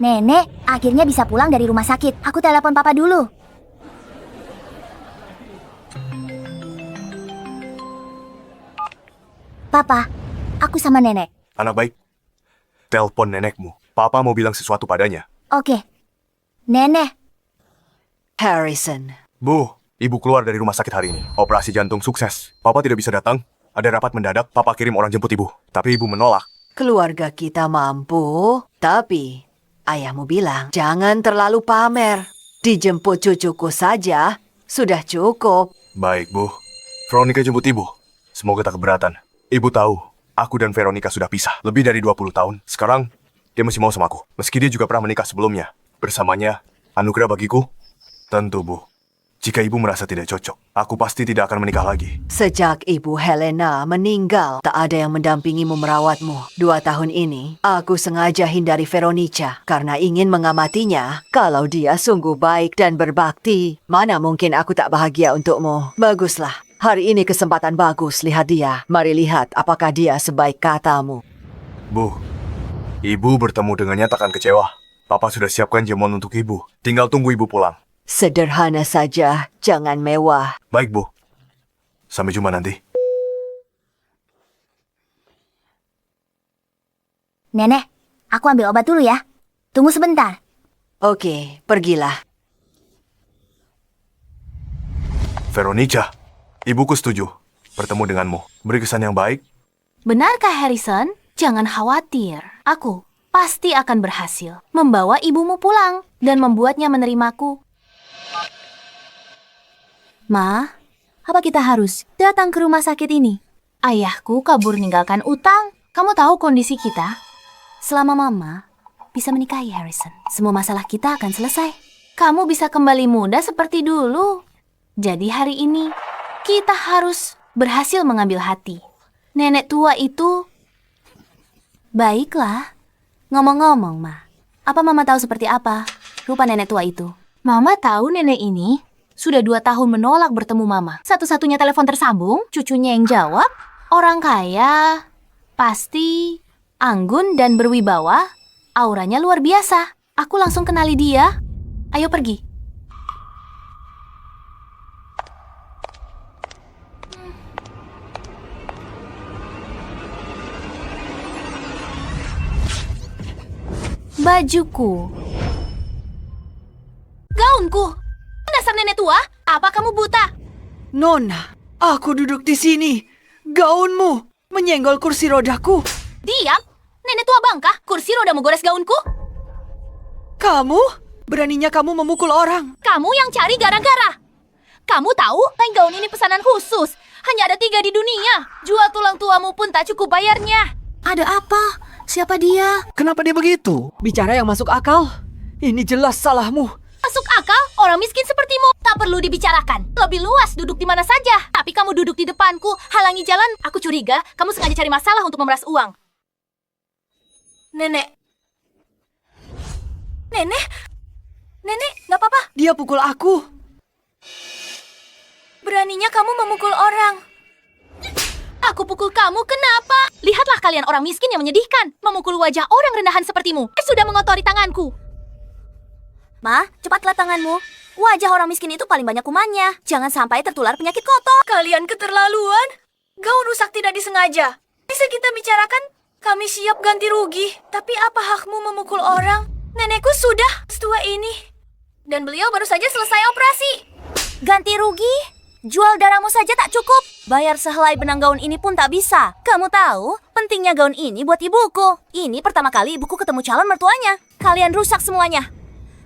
Nenek akhirnya bisa pulang dari rumah sakit. Aku telepon papa dulu. Papa, aku sama nenek. Anak baik, telepon nenekmu. Papa mau bilang sesuatu padanya. Oke. Nenek. Harrison, Bu, ibu keluar dari rumah sakit hari ini. Operasi jantung sukses. Papa tidak bisa datang. Ada rapat mendadak, papa kirim orang jemput ibu. Tapi ibu menolak. keluarga kita mampu, tapi ayahmu bilang jangan terlalu pamer. Dijemput cucuku saja sudah cukup. Baik, Bu. Veronica jemput ibu. Semoga tak keberatan. Ibu tahu, aku dan Veronica sudah pisah. Lebih dari 20 tahun. Sekarang, dia masih mau sama aku. Meski dia juga pernah menikah sebelumnya. Bersamanya, anugerah bagiku? Tentu, Bu. Jika ibu merasa tidak cocok, aku pasti tidak akan menikah lagi. Sejak ibu Helena meninggal, tak ada yang mendampingimu merawatmu. 2 tahun ini, aku sengaja hindari Veronica karena ingin mengamatinya. Kalau dia sungguh baik dan berbakti, mana mungkin aku tak bahagia untukmu. Baguslah, hari ini kesempatan bagus lihat dia. Mari lihat apakah dia sebaik katamu. Bu, ibu bertemu dengannya takkan kecewa. Papa sudah siapkan jamuan untuk ibu. Tinggal tunggu ibu pulang. Sederhana saja, jangan mewah. Baik, Bu. Sampai jumpa nanti. Nenek, aku ambil obat dulu ya. Tunggu sebentar. Oke, pergilah. Veronica, ibuku setuju bertemu denganmu. Beri kesan yang baik. Benarkah Harrison? Jangan khawatir. Aku pasti akan berhasil membawa ibumu pulang dan membuatnya menerimaku. Ma, apa kita harus datang ke rumah sakit ini? Ayahku kabur ninggalkan utang. Kamu tahu kondisi kita? Selama Mama bisa menikahi Harrison, semua masalah kita akan selesai. Kamu bisa kembali muda seperti dulu. Jadi hari ini, kita harus berhasil mengambil hati. Nenek tua itu... Baiklah. Ngomong-ngomong, Ma. Apa Mama tahu seperti apa rupa nenek tua itu? Mama tahu nenek ini sudah 2 tahun menolak bertemu Mama. Satu-satunya telepon tersambung, cucunya yang jawab. Orang kaya, pasti anggun dan berwibawa, auranya luar biasa. Aku langsung kenali dia. Ayo pergi. Bajuku. Gaunku. Dasar nenek tua, apa kamu buta? Nona, aku duduk di sini. Gaunmu menyenggol kursi rodaku. Diam! Nenek tua bangka, kursi roda menggores gaunku. Kamu? Beraninya kamu memukul orang. Kamu yang cari gara-gara. Kamu tahu, gaun ini pesanan khusus. Hanya ada 3 di dunia. Jual tulang tuamu pun tak cukup bayarnya. Ada apa? Siapa dia? Kenapa dia begitu? Bicara yang masuk akal. Ini jelas salahmu. Masuk akal, orang miskin sepertimu tak perlu dibicarakan. Lebih luas duduk di mana saja. Tapi kamu duduk di depanku, halangi jalan. Aku curiga kamu sengaja cari masalah untuk memeras uang. Nenek. Nenek? Nenek, nggak apa-apa. Dia pukul aku. Beraninya kamu memukul orang. Aku pukul kamu, kenapa? Lihatlah kalian orang miskin yang menyedihkan. Memukul wajah orang rendahan sepertimu. Sudah mengotori tanganku. Ma, cepatlah tanganmu. Wajah orang miskin itu paling banyak kumannya. Jangan sampai tertular penyakit kotor. Kalian keterlaluan. Gaun rusak tidak disengaja. Bisa kita bicarakan? Kami siap ganti rugi. Tapi apa hakmu memukul orang? Nenekku sudah setua ini. Dan beliau baru saja selesai operasi. Ganti rugi? Jual darahmu saja tak cukup. Bayar sehelai benang gaun ini pun tak bisa. Kamu tahu, pentingnya gaun ini buat ibuku. Ini pertama kali ibuku ketemu calon mertuanya. Kalian rusak semuanya.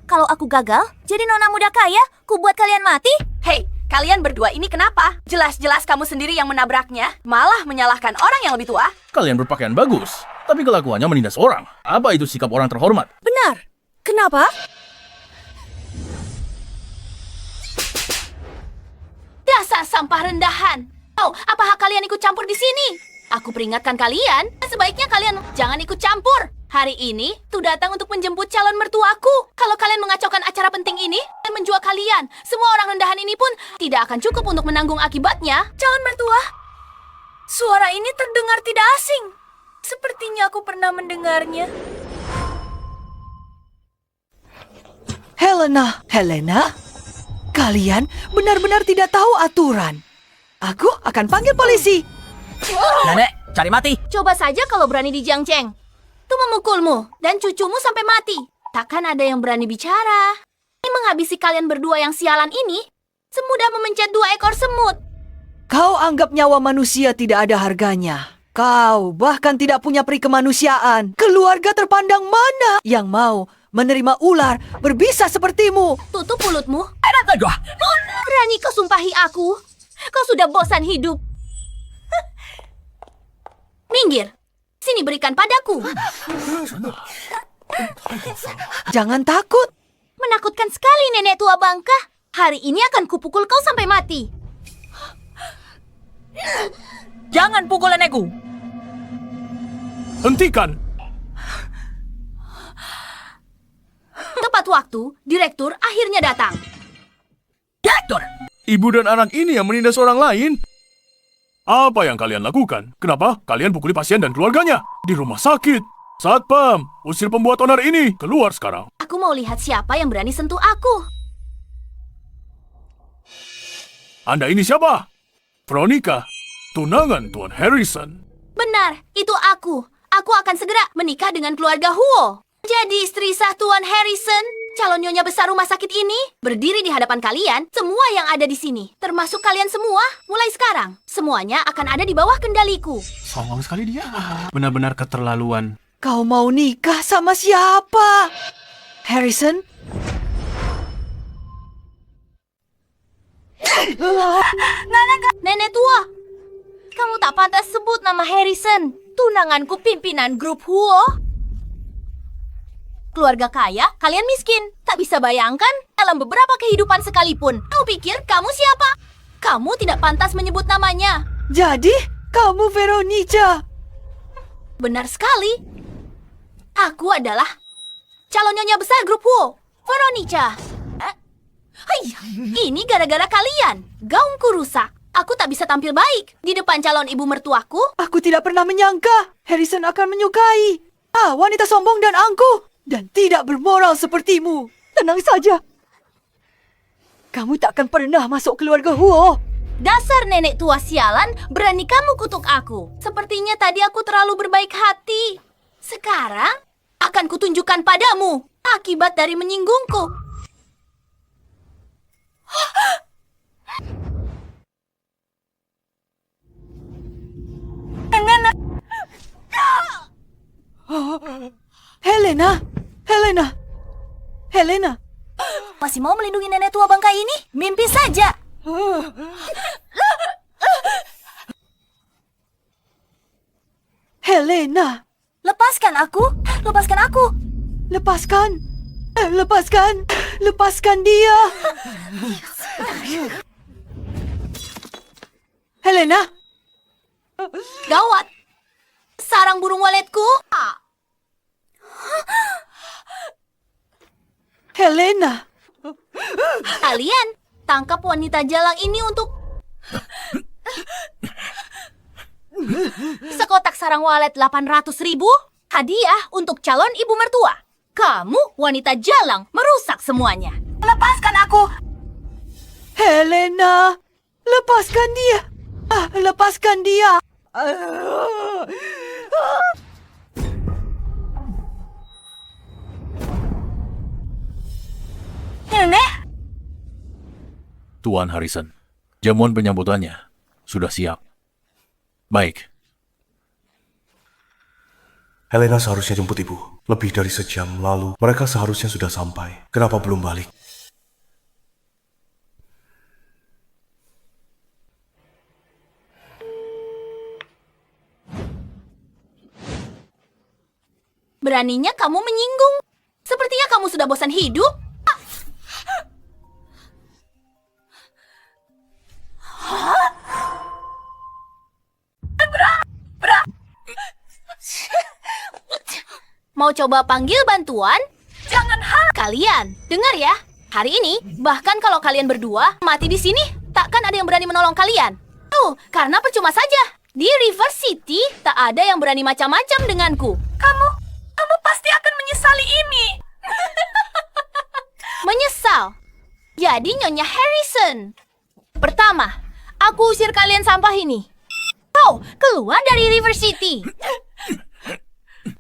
Kalau aku gagal, jadi nona muda kaya, ku buat kalian mati. Hei, kalian berdua ini kenapa? Jelas-jelas kamu sendiri yang menabraknya, malah menyalahkan orang yang lebih tua. Kalian berpakaian bagus, tapi kelakuannya menindas orang. Apa itu sikap orang terhormat? Benar. Kenapa? Dasar sampah rendahan. Oh, apa hak kalian ikut campur di sini? Aku peringatkan kalian, sebaiknya kalian jangan ikut campur. Hari ini, tuh datang untuk menjemput calon mertuaku. Kalau kalian mengacaukan acara penting ini dan menjual kalian, semua orang rendahan ini pun tidak akan cukup untuk menanggung akibatnya. Calon mertua, suara ini terdengar tidak asing. Sepertinya aku pernah mendengarnya. Helena, kalian benar-benar tidak tahu aturan. Aku akan panggil polisi. Nenek, cari mati. Coba saja kalau berani di Jiangcheng. Itu memukulmu dan cucumu sampai mati. Takkan ada yang berani bicara. Ini menghabisi kalian berdua yang sialan ini semudah memencet 2 ekor semut. Kau anggap nyawa manusia tidak ada harganya. Kau bahkan tidak punya peri kemanusiaan. Keluarga terpandang mana yang mau menerima ular berbisa sepertimu? Tutup mulutmu. Berani kau sumpahi aku. Kau sudah bosan hidup. Minggir. Sini berikan padaku. Jangan takut. Menakutkan sekali nenek tua bangka. Hari ini akan kupukul kau sampai mati. Jangan pukul nenekku. Hentikan! Tepat waktu, direktur akhirnya datang. Direktur! Ibu dan anak ini yang menindas orang lain? Apa yang kalian lakukan? Kenapa kalian pukuli pasien dan keluarganya? Di rumah sakit. Satpam, usir pembuat onar ini. Keluar sekarang. Aku mau lihat siapa yang berani sentuh aku. Anda ini siapa? Veronica, tunangan Tuan Harrison. Benar, itu aku. Aku akan segera menikah dengan keluarga Huo. Jadi istri sah Tuan Harrison, calon nyonya besar rumah sakit ini, berdiri di hadapan kalian, semua yang ada di sini. Termasuk kalian semua, mulai sekarang. Semuanya akan ada di bawah kendaliku. Songong sekali dia. Benar-benar keterlaluan. Kau mau nikah sama siapa? Harrison? Nenek tua, kamu tak pantas sebut nama Harrison. Tunanganku pimpinan grup Huo. Keluarga kaya, kalian miskin. Tak bisa bayangkan dalam beberapa kehidupan sekalipun. Kau pikir kamu siapa? Kamu tidak pantas menyebut namanya. Jadi, kamu Veronica. Benar sekali. Aku adalah calon nyonya besar grup Huo, Veronica. Ini gara-gara kalian. Gaungku rusak. Aku tak bisa tampil baik di depan calon ibu mertuaku. Aku tidak pernah menyangka Harrison akan menyukai. Wanita sombong dan angkuh. Dan tidak bermoral sepertimu. Tenang saja. Kamu tak akan pernah masuk keluarga Huo. Dasar nenek tua sialan, berani kamu kutuk aku. Sepertinya tadi aku terlalu berbaik hati. Sekarang akan kutunjukkan padamu akibat dari menyinggungku. Helena. Masih mau melindungi nenek tua bangka ini? Mimpi saja. Helena. Lepaskan aku. Lepaskan aku. Lepaskan dia. Helena. Gawat. Sarang burung waletku. Helena. Kalian tangkap wanita jalang ini untuk sekotak sarang walet 800.000 hadiah untuk calon ibu mertua. Kamu wanita jalang merusak semuanya. Lepaskan aku. Helena. Lepaskan dia. Lepaskan dia. Nenek. Tuan Harrison, jamuan penyambutannya sudah siap. Baik. Helena seharusnya jemput ibu. Lebih dari sejam lalu, mereka seharusnya sudah sampai. Kenapa belum balik? Beraninya kamu menyinggung. Sepertinya kamu sudah bosan hidup. Mau coba panggil bantuan? Jangan kalian, dengar ya. Hari ini, bahkan kalau kalian berdua mati di sini, takkan ada yang berani menolong kalian. Tuh, karena percuma saja. Di River City, tak ada yang berani macam-macam denganku. Kamu pasti akan menyesali ini. Menyesal? Jadi Nyonya Harrison. Pertama, aku usir kalian sampah ini. Kau keluar dari River City.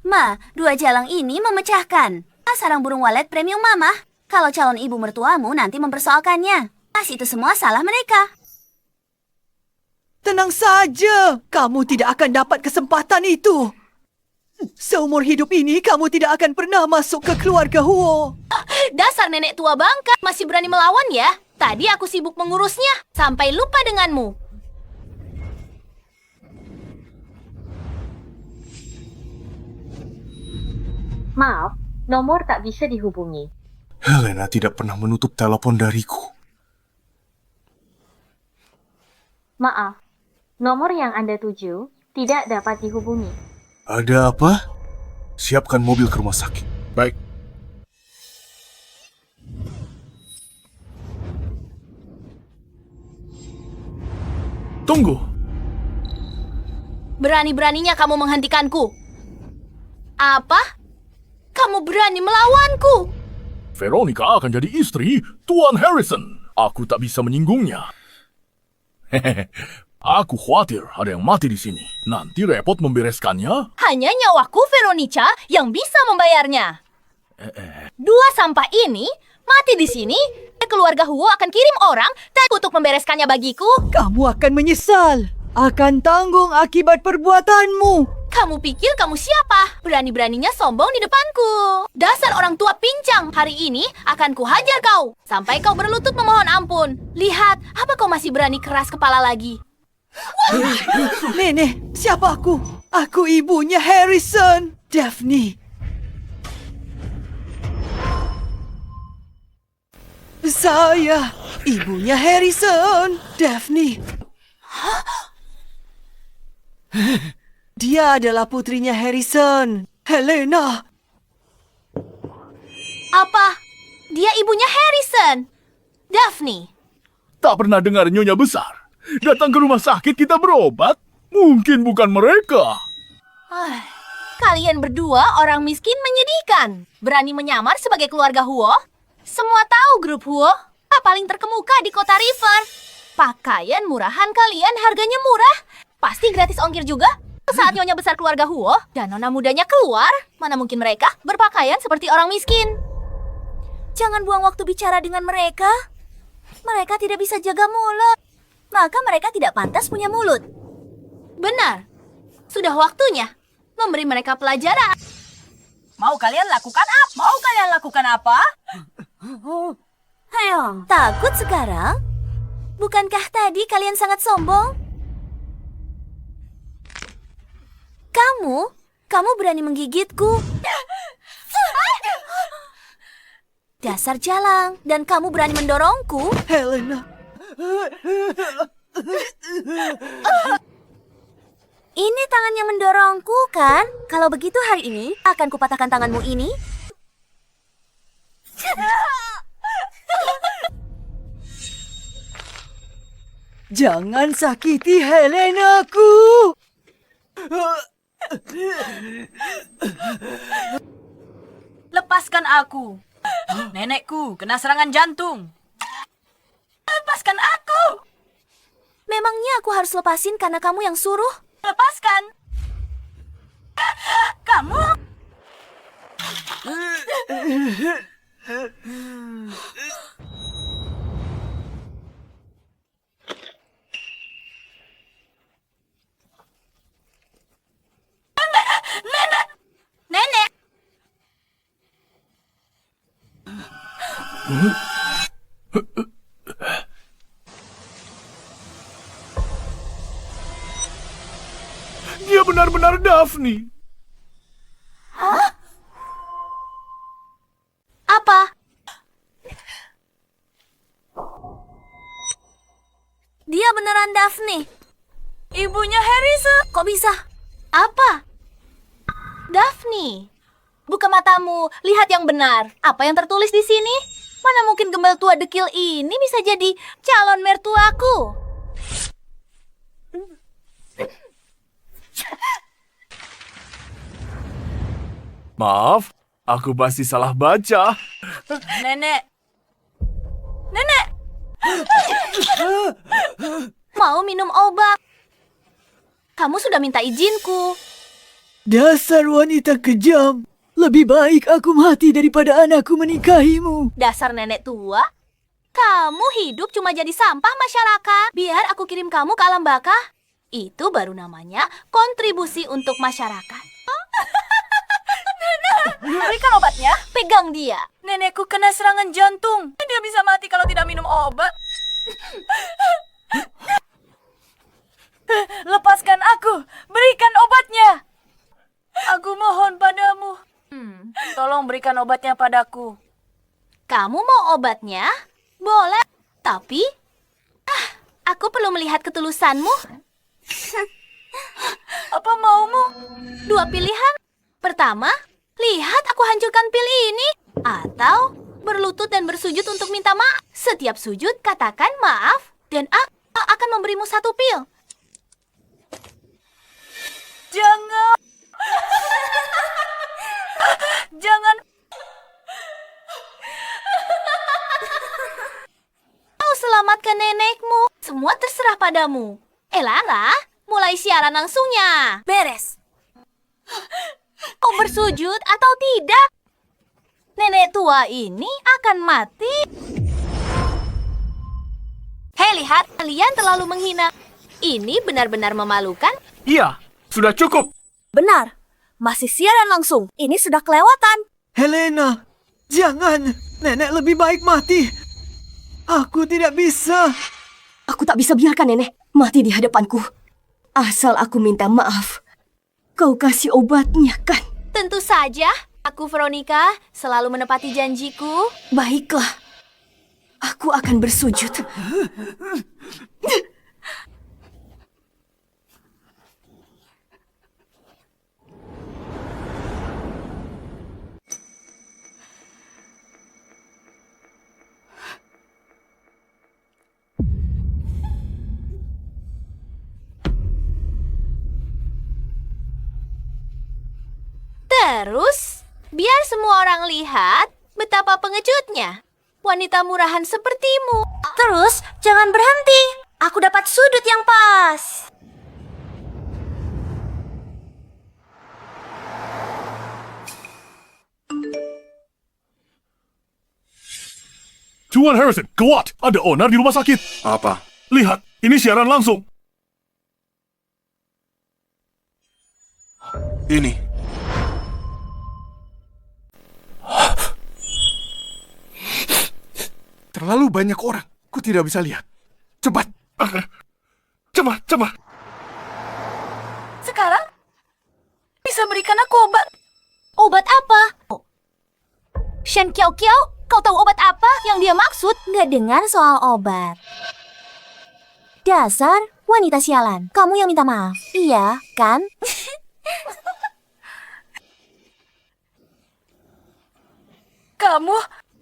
Ma, 2 jalang ini memecahkan. Sarang burung walet premium Mama. Kalau calon ibu mertuamu nanti mempersoalkannya. Itu semua salah mereka. Tenang saja, kamu tidak akan dapat kesempatan itu. Seumur hidup ini kamu tidak akan pernah masuk ke keluarga Huo. Dasar nenek tua bangka, masih berani melawan ya? Tadi aku sibuk mengurusnya, sampai lupa denganmu. Maaf, nomor tak bisa dihubungi. Helena tidak pernah menutup telepon dariku. Maaf, nomor yang Anda tuju tidak dapat dihubungi. Ada apa? Siapkan mobil ke rumah sakit. Baik. Tunggu. Berani-beraninya kamu menghentikanku. Apa? Kamu berani melawanku? Veronica akan jadi istri Tuan Harrison. Aku tak bisa menyinggungnya. Hehehe. Aku khawatir ada yang mati di sini. Nanti repot membereskannya. Hanya nyawaku Veronica yang bisa membayarnya. 2 sampah ini mati di sini. Keluarga Huo akan kirim orang untuk membereskannya bagiku. Kamu akan menyesal. Akan tanggung akibat perbuatanmu. Kamu pikir kamu siapa? Berani-beraninya sombong di depanku. Dasar orang tua pincang. Hari ini akan kuhajar kau. Sampai kau berlutut memohon ampun. Lihat, apa kau masih berani keras kepala lagi? Nenek, siapa aku? Aku ibunya Harrison, Daphne. Saya, ibunya Harrison, Daphne. Dia adalah putrinya Harrison, Helena. Apa? Dia ibunya Harrison. Daphne. Tak pernah dengar nyonya besar. Datang ke rumah sakit kita berobat. Mungkin bukan mereka. Kalian berdua orang miskin menyedihkan. Berani menyamar sebagai keluarga Huo? Semua tahu grup Huo paling terkemuka di kota River. Pakaian murahan kalian harganya murah. Pasti gratis ongkir juga. Saat nyonya besar keluarga Huo dan nona mudanya keluar, mana mungkin mereka berpakaian seperti orang miskin. Jangan buang waktu bicara dengan mereka. Mereka tidak bisa jaga mulut. Maka mereka tidak pantas punya mulut. Benar. Sudah waktunya memberi mereka pelajaran. Mau kalian lakukan apa? Ayo, takut sekarang? Bukankah tadi kalian sangat sombong? Kamu berani menggigitku. Dasar jalang, dan kamu berani mendorongku. Helena. Ini tangannya mendorongku, kan? Kalau begitu hari ini, akan kupatahkan tanganmu ini. Jangan sakiti Helenaku. Lepaskan aku. Nenekku kena serangan jantung. Lepaskan aku. Memangnya aku harus lepasin karena kamu yang suruh? Lepaskan. Kamu. Nenek. Dia benar-benar Daphne. Apa? Dia beneran Daphne. Ibunya Harrison. Kok bisa? Apa? Daphne. Buka matamu, lihat yang benar. Apa yang tertulis di sini? Mana mungkin gembel tua dekil ini bisa jadi calon mertuaku? Maaf, aku pasti salah baca. Nenek. Nenek! Mau minum obat. Kamu sudah minta izinku. Dasar wanita kejam. Lebih baik aku mati daripada anakku menikahimu. Dasar nenek tua. Kamu hidup cuma jadi sampah masyarakat. Biar aku kirim kamu ke alam baka. Itu baru namanya kontribusi untuk masyarakat. Berikan obatnya. Pegang dia. Nenekku kena serangan jantung. Dia bisa mati kalau tidak minum obat. Lepaskan aku. Berikan obatnya. Aku mohon padamu. Tolong berikan obatnya padaku. Kamu mau obatnya? Boleh. Tapi, aku perlu melihat ketulusanmu. Apa maumu? Dua pilihan. Pertama, lihat aku hancurkan pil ini. Atau berlutut dan bersujud untuk minta maaf. Setiap sujud katakan maaf dan aku akan memberimu satu pil. Jangan. Jangan. Kau selamatkan nenekmu. Semua terserah padamu. Lara, mulai siaran langsungnya. Beres. Kau bersujud atau tidak? Nenek tua ini akan mati. Hei, lihat. Kalian terlalu menghina. Ini benar-benar memalukan. Iya, sudah cukup. Benar. Masih siaran langsung. Ini sudah kelewatan. Helena, jangan. Nenek lebih baik mati. Aku tidak bisa. Aku tak bisa biarkan nenek mati di hadapanku. Asal aku minta maaf. Kau kasih obatnya kan? Tentu saja. Aku, Veronica, selalu menepati janjiku. Baiklah. Aku akan bersujud. Terus, biar semua orang lihat betapa pengejutnya wanita murahan sepertimu. Terus, jangan berhenti. Aku dapat sudut yang pas. Tuan Harrison, gawat! Ada onar di rumah sakit. Apa? Lihat, ini siaran langsung. Ini. Terlalu banyak orang. Ku tidak bisa lihat. Cepat. Cepat. Sekarang bisa berikan aku obat. Obat apa? Shen Kiao Kiao, kau tahu obat apa yang dia maksud? Nggak dengar soal obat. Dasar wanita sialan. Kamu yang minta maaf. Iya, kan?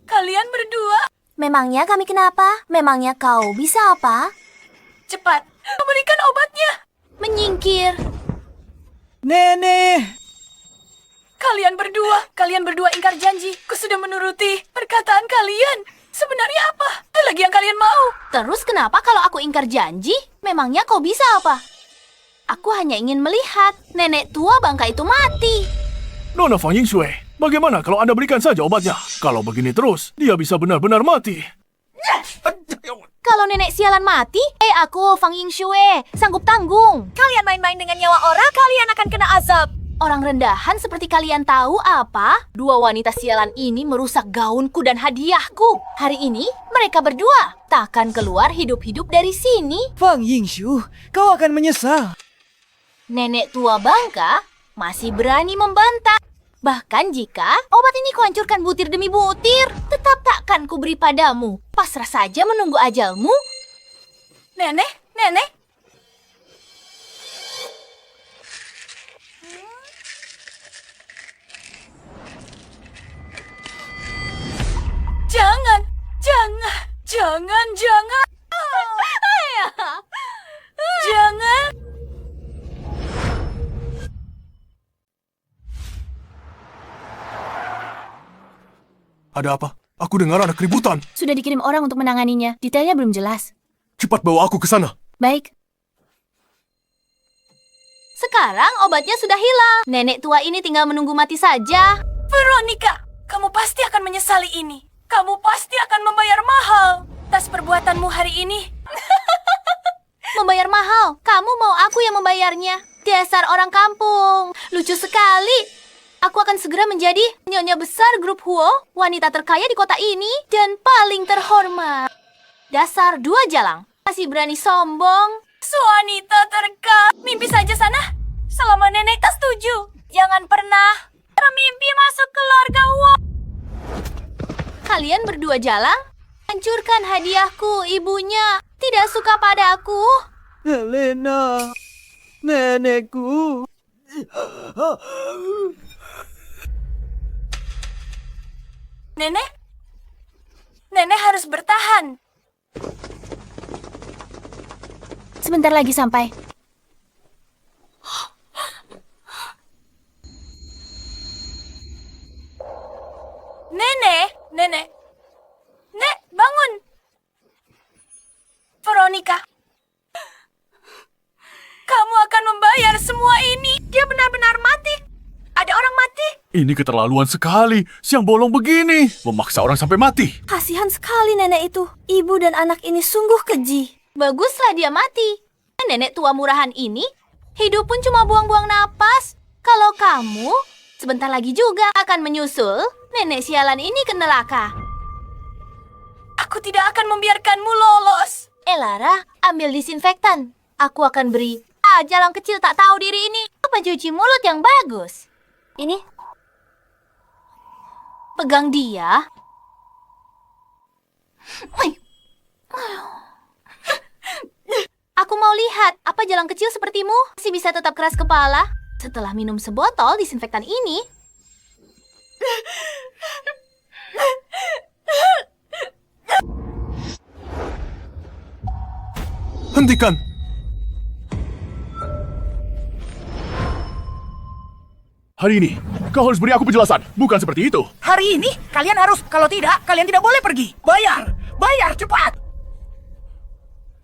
Kalian berdua. Memangnya kami kenapa? Memangnya kau bisa apa? Cepat, berikan obatnya. Menyingkir. Nenek! Kalian berdua ingkar janji. Ku sudah menuruti perkataan kalian. Sebenarnya apa? Ada lagi yang kalian mau? Terus kenapa kalau aku ingkar janji? Memangnya kau bisa apa? Aku hanya ingin melihat nenek tua bangka itu mati. Nona Fang Yingshui, bagaimana kalau Anda berikan saja obatnya? Kalau begini terus, dia bisa benar-benar mati. Kalau nenek sialan mati, aku Fang Yingshui, sanggup tanggung. Kalian main-main dengan nyawa orang, kalian akan kena azab. Orang rendahan seperti kalian tahu apa? Dua wanita sialan ini merusak gaunku dan hadiahku. Hari ini mereka berdua takkan keluar hidup-hidup dari sini. Fang Yingshu, kau akan menyesal. Nenek tua bangka masih berani membantah. Bahkan jika obat ini kuhancurkan butir demi butir, tetap takkan kuberi padamu. Pasrah saja menunggu ajalmu. Nenek. Jangan. Jangan. Ada apa? Aku dengar ada keributan. Sudah dikirim orang untuk menanganinya. Detailnya belum jelas. Cepat bawa aku ke sana. Baik. Sekarang obatnya sudah hilang. Nenek tua ini tinggal menunggu mati saja. Veronica, kamu pasti akan menyesali ini. Kamu pasti akan membayar mahal atas perbuatanmu hari ini. Membayar mahal? Kamu mau aku yang membayarnya? Dasar orang kampung. Lucu sekali. Aku akan segera menjadi nyonya besar grup Huo, wanita terkaya di kota ini, dan paling terhormat. Dasar dua jalang. Masih berani sombong. Wanita terkaya. Mimpi saja sana. Selama nenek tak setuju. Jangan pernah bermimpi masuk keluarga Huo. Kalian berdua jalang? Hancurkan hadiahku, ibunya. Tidak suka pada aku. Helena, nenekku. Nenek harus bertahan. Sebentar lagi sampai. Nek, bangun. Veronica, kamu akan membayar semua ini. Dia benar-benar mati. Ada orang mati. Ini keterlaluan sekali. Siang bolong begini. Memaksa orang sampai mati. Kasihan sekali nenek itu. Ibu dan anak ini sungguh keji. Baguslah dia mati. Nenek tua murahan ini hidup pun cuma buang-buang napas. Kalau kamu sebentar lagi juga akan menyusul nenek sialan ini ke neraka. Aku tidak akan membiarkanmu lolos. Lara, ambil disinfektan. Aku akan beri. Jalang kecil tak tahu diri ini. Pencuci mulut yang bagus. Ini. Pegang dia. Aku mau lihat, apa jalang kecil sepertimu masih bisa tetap keras kepala setelah minum sebotol disinfektan ini? Hentikan! Hari ini, kau harus beri aku penjelasan. Bukan seperti itu. Hari ini, kalian harus. Kalau tidak, kalian tidak boleh pergi. Bayar! Bayar, cepat!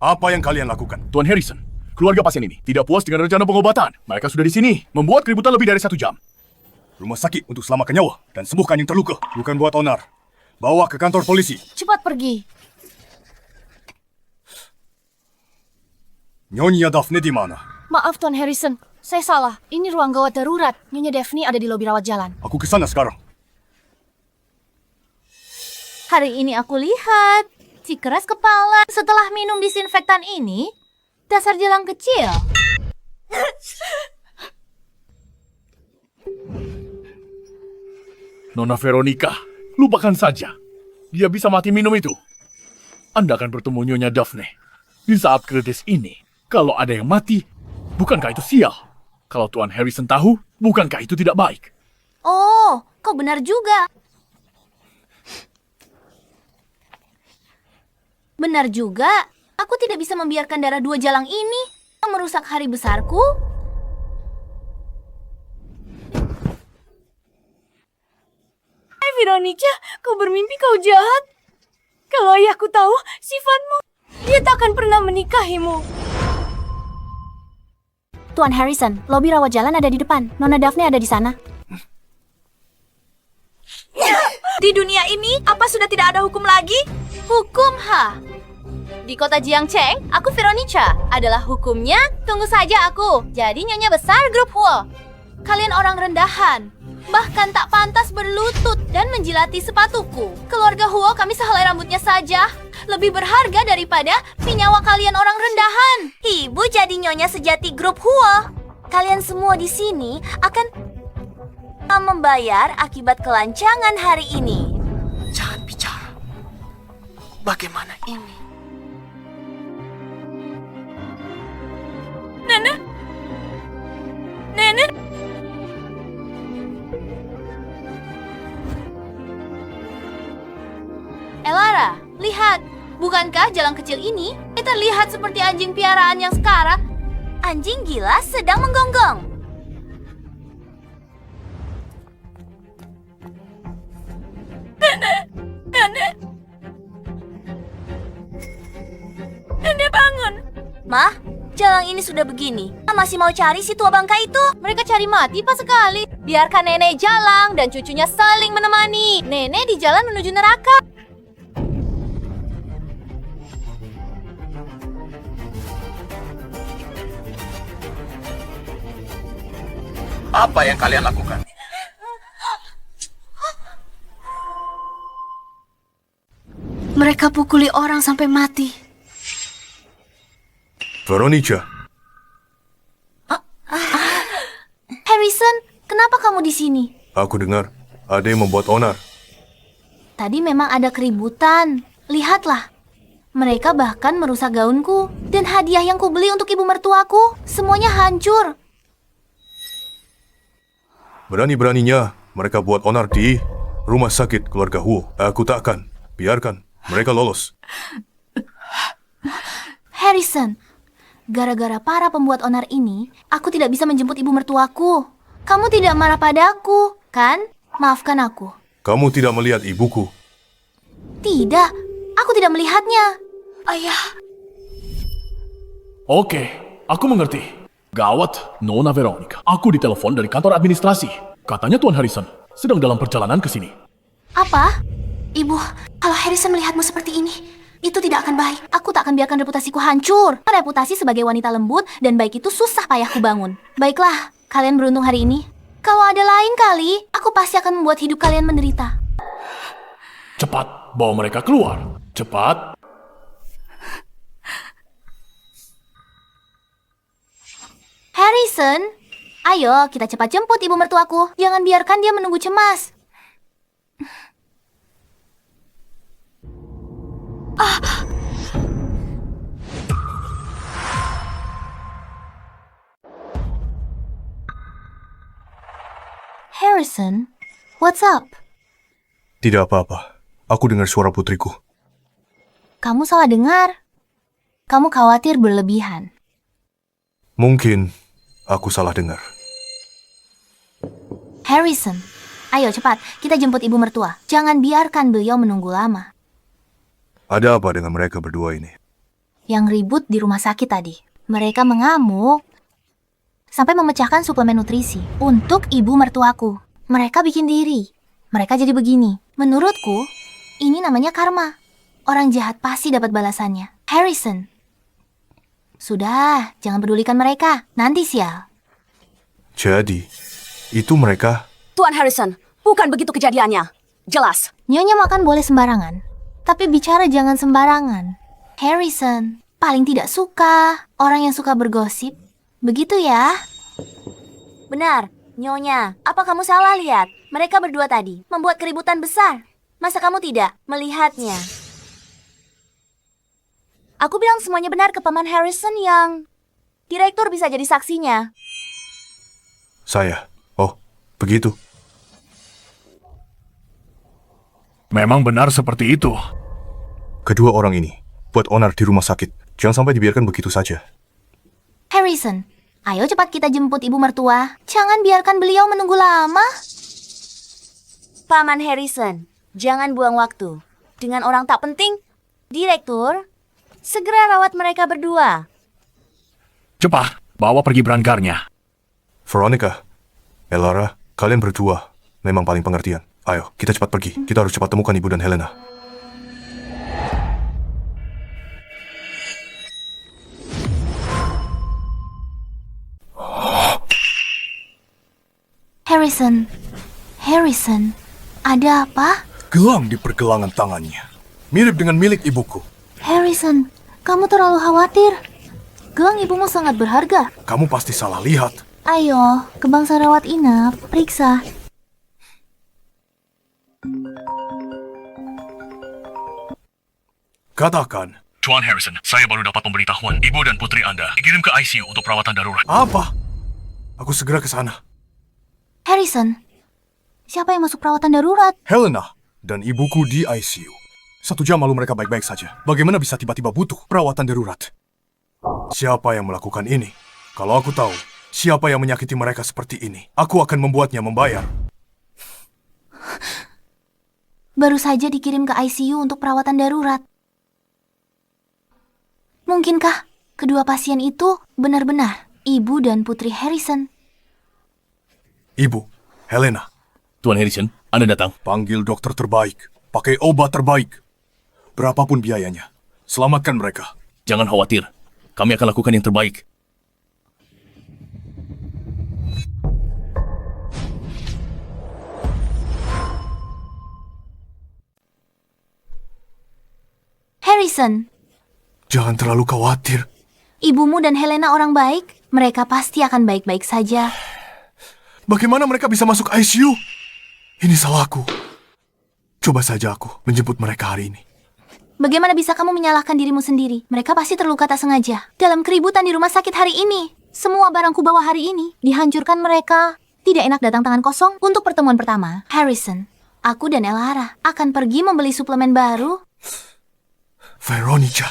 Apa yang kalian lakukan? Tuan Harrison, keluarga pasien ini tidak puas dengan rencana pengobatan. Mereka sudah di sini, membuat keributan lebih dari 1 jam. Rumah sakit untuk selamatkan nyawa dan sembuhkan yang terluka. Bukan buat onar. Bawa ke kantor polisi. Cepat pergi. Nyonya Daphne di mana? Maaf, Tuan Harrison. Saya salah. Ini ruang gawat darurat. Nyonya Daphne ada di lobi rawat jalan. Aku ke sana sekarang. Hari ini aku lihat si keras kepala setelah minum disinfektan ini. Dasar jalang kecil. Nona Veronica, lupakan saja. Dia bisa mati minum itu. Anda akan bertemu Nyonya Daphne. Di saat kritis ini, kalau ada yang mati, bukankah itu sial? Kalau Tuan Harrison tahu, bukankah itu tidak baik? Oh, kau benar juga. Benar juga. Aku tidak bisa membiarkan darah 2 jalang ini merusak hari besarku. Hai Veronica, kau bermimpi kau jahat. Kalau ayahku tahu sifatmu, dia tak akan pernah menikahimu. Tuan Harrison, lobi rawat jalan ada di depan. Nona Daphne ada di sana. Di dunia ini, apa sudah tidak ada hukum lagi? Hukum, ha? Di kota Jiangcheng, aku Veronica. Adalah hukumnya, tunggu saja aku. Jadi nyonya besar grup Huo. Kalian orang rendahan. Bahkan tak pantas berlutut dan menjilati sepatuku. Keluarga Huo kami sehelai rambutnya saja. Lebih berharga daripada nyawa kalian orang rendahan. Ibu jadi nyonya sejati grup Huo. Kalian semua di sini akan membayar akibat kelancangan hari ini. Jangan bicara. Bagaimana ini? Nenek. Lara, lihat. Bukankah jalang kecil ini terlihat seperti anjing piaraan yang sekarat? Anjing gila sedang menggonggong. Nenek. Mah, jalan ini sudah begini. Masih mau cari si tua bangka itu? Mereka cari mati pas sekali. Biarkan nenek jalan dan cucunya saling menemani. Nenek di jalan menuju neraka. Apa yang kalian lakukan? Mereka pukuli orang sampai mati. Veronica, Harrison, kenapa kamu di sini? aku dengar ada yang membuat onar. Tadi memang ada keributan. Lihatlah. Mereka bahkan merusak gaunku dan hadiah yang kubeli untuk ibu mertuaku. Semuanya hancur. Berani-beraninya mereka buat onar di rumah sakit keluarga Huo. Aku tak akan biarkan mereka lolos. Harrison, gara-gara para pembuat onar ini, aku tidak bisa menjemput ibu mertuaku. Kamu tidak marah padaku, kan? Maafkan aku. Kamu tidak melihat ibuku. Tidak, aku tidak melihatnya. Ayah. Oke, aku mengerti. Gawat, Nona Veronica. Aku ditelepon dari kantor administrasi. Katanya Tuan Harrison sedang dalam perjalanan ke sini. Apa? Ibu, kalau Harrison melihatmu seperti ini, itu tidak akan baik. Aku tak akan biarkan reputasiku hancur. Reputasi sebagai wanita lembut dan baik itu susah payahku bangun. Baiklah, kalian beruntung hari ini. Kalau ada lain kali, aku pasti akan membuat hidup kalian menderita. Cepat, bawa mereka keluar. Cepat. Harrison, ayo kita cepat jemput ibu mertuaku. Jangan biarkan dia menunggu cemas. Harrison, what's up? Tidak apa-apa. Aku dengar suara putriku. Kamu salah dengar. Kamu khawatir berlebihan. Mungkin aku salah dengar. Harrison, ayo cepat, kita jemput ibu mertua. Jangan biarkan beliau menunggu lama. Ada apa dengan mereka berdua ini? Yang ribut di rumah sakit tadi. Mereka mengamuk sampai memecahkan suplemen nutrisi untuk ibu mertuaku. Mereka bikin diri. Mereka jadi begini. Menurutku, ini namanya karma. Orang jahat pasti dapat balasannya. Harrison. Sudah, jangan pedulikan mereka. Nanti sial. Jadi, itu mereka. Tuan Harrison, bukan begitu kejadiannya. Jelas. Nyonya makan boleh sembarangan, tapi bicara jangan sembarangan. Harrison, paling tidak suka orang yang suka bergosip. Begitu ya? Benar, Nyonya. Apa kamu salah lihat? Mereka berdua tadi membuat keributan besar. Masa kamu tidak melihatnya? Aku bilang semuanya benar ke Paman Harrison yang direktur bisa jadi saksinya. Saya. Oh, begitu. Memang benar seperti itu. Kedua orang ini buat onar di rumah sakit. Jangan sampai dibiarkan begitu saja. Harrison, ayo cepat kita jemput ibu mertua. Jangan biarkan beliau menunggu lama. Paman Harrison, jangan buang waktu dengan orang tak penting. Direktur, segera rawat mereka berdua. Cepat, bawa pergi berangkarnya. Veronica, Elara, kalian berdua memang paling pengertian. Ayo, kita cepat pergi. Kita harus cepat temukan Ibu dan Helena. Harrison, ada apa? Gelang di pergelangan tangannya. Mirip dengan milik ibuku. Harrison, kamu terlalu khawatir. Gelang ibumu sangat berharga. Kamu pasti salah lihat. Ayo, ke bangsa rawat inap, periksa. Katakan. Tuan Harrison, saya baru dapat pemberitahuan. Ibu dan putri Anda dikirim ke ICU untuk perawatan darurat. Apa? Aku segera ke sana. Harrison, siapa yang masuk perawatan darurat? Helena dan ibuku di ICU. 1 jam lalu mereka baik-baik saja. Bagaimana bisa tiba-tiba butuh perawatan darurat? Siapa yang melakukan ini? Kalau aku tahu, siapa yang menyakiti mereka seperti ini, aku akan membuatnya membayar. Baru saja dikirim ke ICU untuk perawatan darurat. Mungkinkah Kedua pasien itu benar-benar ibu dan putri Harrison. Ibu, Helena, Tuan Harrison, Anda datang. panggil dokter terbaik. Pakai obat terbaik. Berapapun biayanya. Selamatkan mereka. Jangan khawatir. Kami akan lakukan yang terbaik. Harrison, Jangan terlalu khawatir. ibumu dan Helena orang baik. Mereka pasti akan baik-baik saja. Bagaimana mereka bisa masuk ICU? Ini salahku. Coba saja aku menjemput mereka hari ini. Bagaimana bisa kamu menyalahkan dirimu sendiri? Mereka pasti terluka tak sengaja. Dalam keributan di rumah sakit hari ini. Semua barangku bawa hari ini dihancurkan mereka. Tidak enak datang tangan kosong untuk pertemuan pertama. Harrison, aku dan Elara akan pergi membeli suplemen baru. Veronica,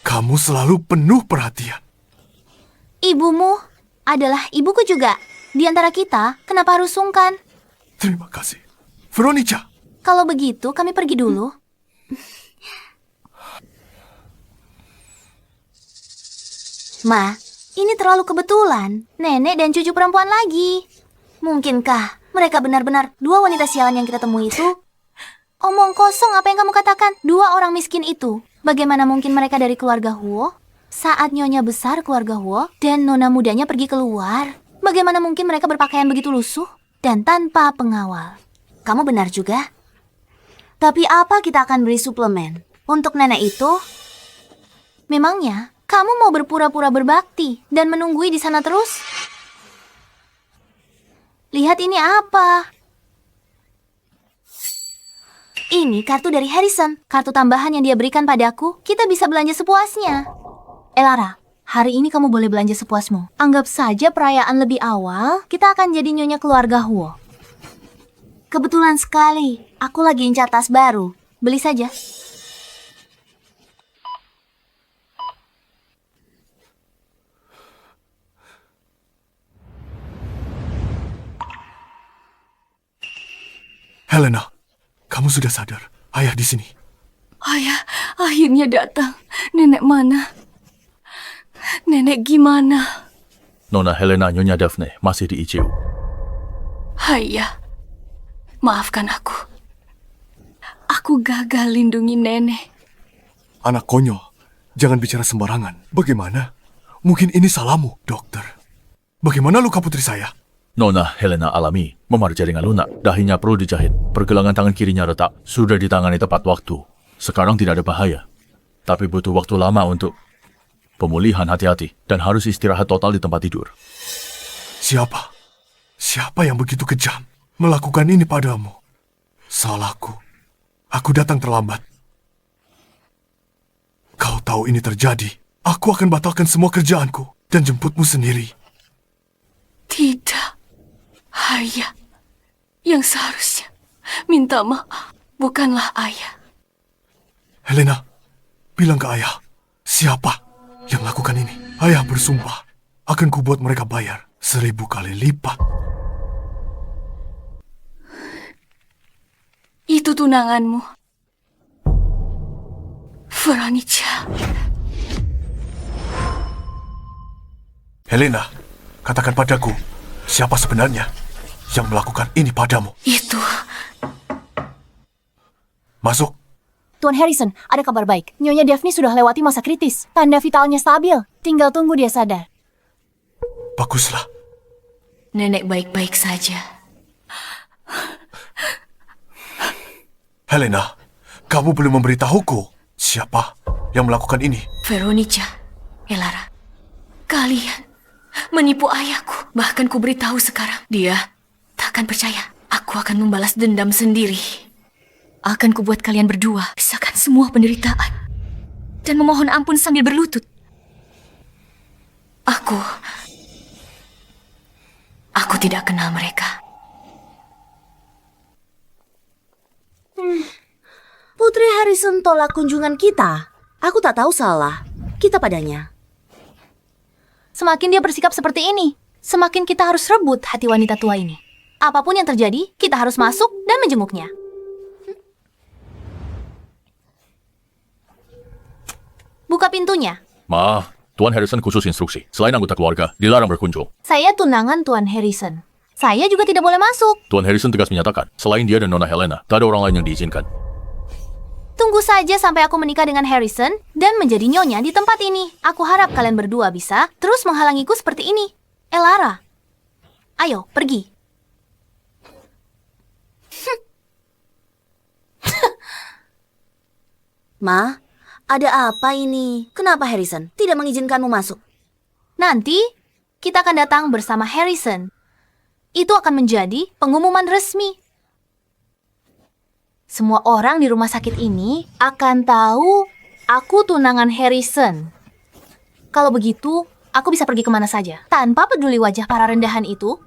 kamu selalu penuh perhatian. Ibumu adalah ibuku juga. Di antara kita, kenapa harus sungkan? Terima kasih. Veronica, Kalau begitu, kami pergi dulu. Ma, ini terlalu kebetulan. Nenek dan cucu perempuan lagi. Mungkinkah mereka benar-benar dua wanita sialan yang kita temui itu? Omong kosong apa yang kamu katakan? Dua orang miskin itu. Bagaimana mungkin mereka dari keluarga Huo? Saat nyonya besar keluarga Huo dan nona mudanya pergi keluar, bagaimana mungkin mereka berpakaian begitu lusuh dan tanpa pengawal? Kamu benar juga. Tapi apa kita akan beri suplemen untuk nenek itu? Memangnya kamu mau berpura-pura berbakti dan menunggui di sana terus? Lihat ini apa? Ini kartu dari Harrison, kartu tambahan yang dia berikan padaku. Kita bisa belanja sepuasnya. Elara, hari ini kamu boleh belanja sepuasmu. Anggap saja perayaan lebih awal, kita akan jadi nyonya keluarga Huo. Kebetulan sekali, aku lagi incar tas baru. Beli saja. Helena, kamu sudah sadar. Ayah di sini. Ayah akhirnya datang. Nenek mana? Nenek gimana? Nona Helena, Nyonya Daphne masih di ICU. Ayah, maafkan aku. Aku gagal lindungi nenek. Anak konyol, jangan bicara sembarangan. Bagaimana? Mungkin ini salahmu, dokter. Bagaimana luka putri saya? Nona Helena alami memar jaringan lunak. Dahinya perlu dijahit. Pergelangan tangan kirinya retak. Sudah ditangani tepat waktu. Sekarang tidak ada bahaya. Tapi butuh waktu lama untuk pemulihan. Hati-hati. Dan harus istirahat total di tempat tidur. Siapa? Siapa yang begitu kejam melakukan ini padamu? Salahku. Aku datang terlambat. Kau tahu ini terjadi. Aku akan batalkan semua kerjaanku dan jemputmu sendiri. Tidak. Ayah. Yang seharusnya minta maaf bukanlah ayah. Helena, bilang ke ayah. Siapa yang lakukan ini? Ayah bersumpah akan kubuat mereka bayar 1000 kali lipat. Itu tunanganmu. Veronica. Helena, katakan padaku, siapa sebenarnya yang melakukan ini padamu? Itu. Masuk. Tuan Harrison, ada kabar baik. Nyonya Daphne sudah lewati masa kritis. Tanda vitalnya stabil. Tinggal tunggu dia sadar. Baguslah. Nenek baik-baik saja. Helena, kamu belum memberitahuku siapa yang melakukan ini. Veronica, Elara, kalian menipu ayahku. Bahkan ku beritahu sekarang. Dia takkan percaya. Aku akan membalas dendam sendiri. Akan kubuat kalian berdua rasakan semua penderitaan. Dan memohon ampun sambil berlutut. Aku tidak kenal mereka. Putri Harrison tolak kunjungan kita. Aku tak tahu salah kita padanya. Semakin dia bersikap seperti ini, semakin kita harus rebut hati wanita tua ini. Apapun yang terjadi, kita harus masuk dan menjenguknya. Buka pintunya. Ma, Tuan Harrison khusus instruksi. Selain anggota keluarga, dilarang berkunjung. Saya tunangan Tuan Harrison. Saya juga tidak boleh masuk. Tuan Harrison tegas menyatakan, selain dia dan Nona Helena, tak ada orang lain yang diizinkan. Tunggu saja sampai aku menikah dengan Harrison dan menjadi nyonya di tempat ini. Aku harap kalian berdua bisa terus menghalangiku seperti ini. Elara, ayo pergi. Ma, ada apa ini? Kenapa Harrison tidak mengizinkanmu masuk? Nanti kita akan datang bersama Harrison. Itu akan menjadi pengumuman resmi. Semua orang di rumah sakit ini akan tahu aku tunangan Harrison. Kalau begitu, aku bisa pergi kemana saja tanpa peduli wajah para rendahan itu.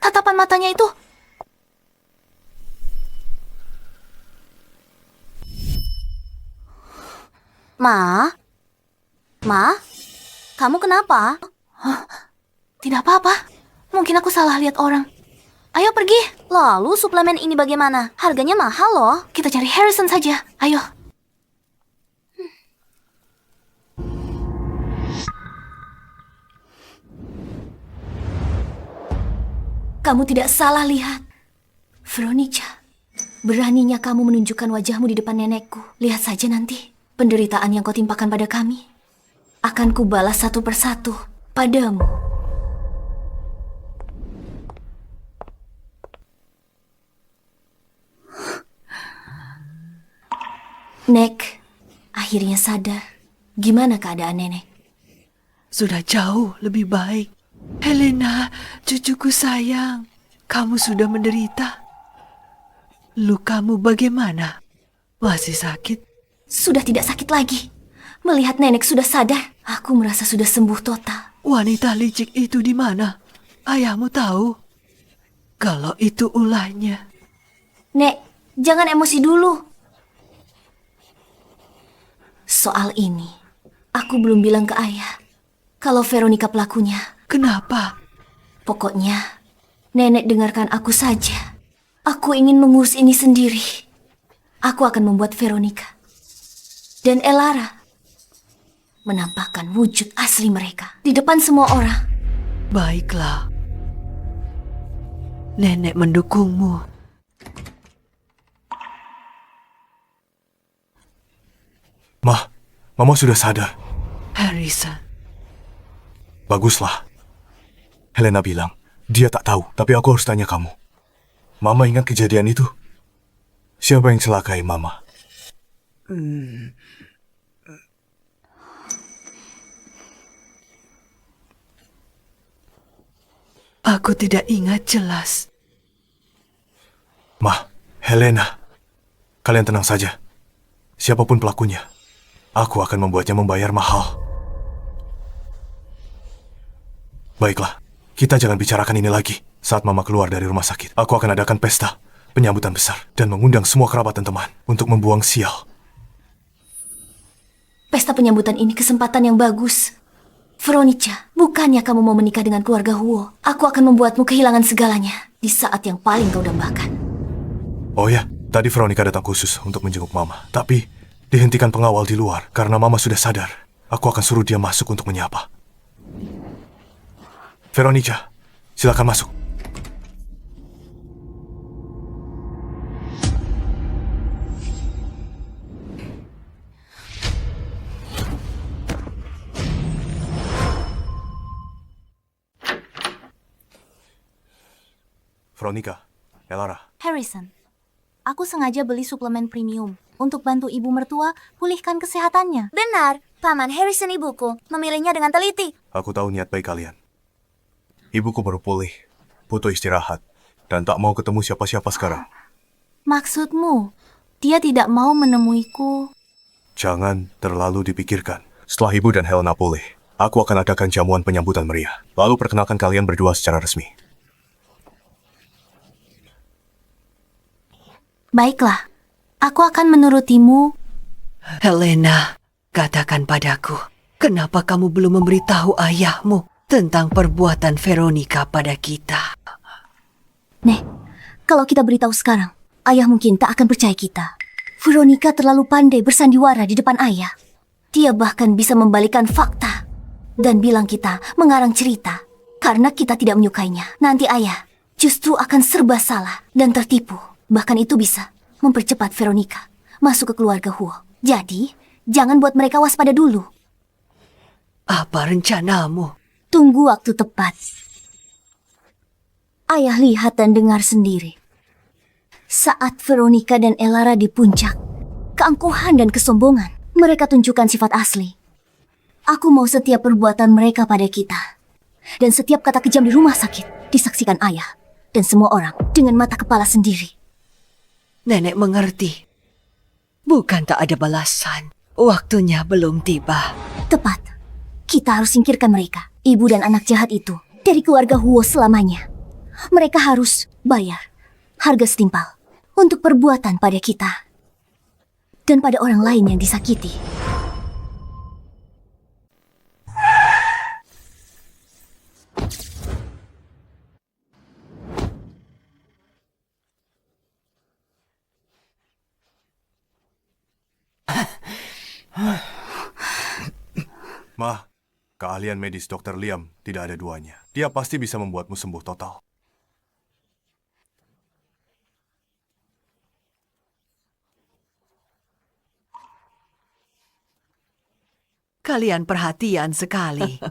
Tatapan matanya itu. Ma? Kamu kenapa? Tidak apa-apa. Mungkin aku salah lihat orang. Ayo pergi. Lalu suplemen ini bagaimana? Harganya mahal loh. Kita cari Harrison saja. Ayo. Kamu tidak salah lihat. Veronica, beraninya kamu menunjukkan wajahmu di depan nenekku. Lihat saja nanti, penderitaan yang kau timpakan pada kami. Akan kubalas satu persatu padamu. Nek, akhirnya sadar. Gimana keadaan nenek? Sudah jauh lebih baik. Helena, cucuku sayang, kamu sudah menderita. Lukamu bagaimana? Masih sakit? Sudah tidak sakit lagi. Melihat nenek sudah sadar, aku merasa sudah sembuh total. Wanita licik itu di mana? Ayahmu tahu? Kalau itu ulahnya. Nek, jangan emosi dulu. Soal ini, aku belum bilang ke ayah kalau Veronica pelakunya. Kenapa? Pokoknya, nenek dengarkan aku saja. Aku ingin mengurus ini sendiri. Aku akan membuat Veronica dan Elara menampakkan wujud asli mereka di depan semua orang. Baiklah. Nenek mendukungmu. Mama sudah sadar. Harrison. Baguslah. Helena bilang, dia tak tahu, tapi aku harus tanya kamu. Mama ingat kejadian itu? Siapa yang celakai Mama? Aku tidak ingat jelas. Helena. Kalian tenang saja. Siapapun pelakunya, aku akan membuatnya membayar mahal. Baiklah, kita jangan bicarakan ini lagi. Saat Mama keluar dari rumah sakit, aku akan adakan pesta, penyambutan besar, dan mengundang semua kerabat dan teman untuk membuang sial. Pesta penyambutan ini kesempatan yang bagus. Veronica, bukannya kamu mau menikah dengan keluarga Huo? Aku akan membuatmu kehilangan segalanya di saat yang paling kau dambakan. Oh ya, tadi Veronica datang khusus untuk menjenguk Mama. Tapi, dihentikan pengawal di luar karena Mama sudah sadar. Aku akan suruh dia masuk untuk menyapa. Veronica, silakan masuk. Veronica, Elara. Harrison, aku sengaja beli suplemen premium untuk bantu ibu mertua pulihkan kesehatannya. Benar, Paman Harrison ibuku memilihnya dengan teliti. Aku tahu niat baik kalian. Ibuku baru pulih, butuh istirahat, dan tak mau ketemu siapa-siapa sekarang. Maksudmu, dia tidak mau menemuiku? Jangan terlalu dipikirkan. Setelah Ibu dan Helena pulih, aku akan adakan jamuan penyambutan meriah. Lalu perkenalkan kalian berdua secara resmi. Baiklah, aku akan menurutimu. Helena, katakan padaku, kenapa kamu belum memberitahu ayahmu tentang perbuatan Veronica pada kita? Nek, kalau kita beritahu sekarang, ayah mungkin tak akan percaya kita. Veronica terlalu pandai bersandiwara di depan ayah. Dia bahkan bisa membalikan fakta dan bilang kita mengarang cerita karena kita tidak menyukainya. Nanti ayah justru akan serba salah dan tertipu. Bahkan itu bisa mempercepat Veronica masuk ke keluarga Huo. Jadi, jangan buat mereka waspada dulu. Apa rencanamu? Tunggu waktu tepat. Ayah lihat dan dengar sendiri. Saat Veronica dan Elara di puncak, keangkuhan dan kesombongan, mereka tunjukkan sifat asli. Aku mau setiap perbuatan mereka pada kita. Dan setiap kata kejam di rumah sakit disaksikan ayah dan semua orang dengan mata kepala sendiri. Nenek mengerti. Bukan tak ada balasan. Waktunya belum tiba. Tepat. Kita harus singkirkan mereka, ibu dan anak jahat itu, dari keluarga Huo selamanya. Mereka harus bayar harga setimpal untuk perbuatan pada kita dan pada orang lain yang disakiti. Ma, keahlian medis Dr. Liam tidak ada duanya. Dia pasti bisa membuatmu sembuh total. Kalian perhatian sekali.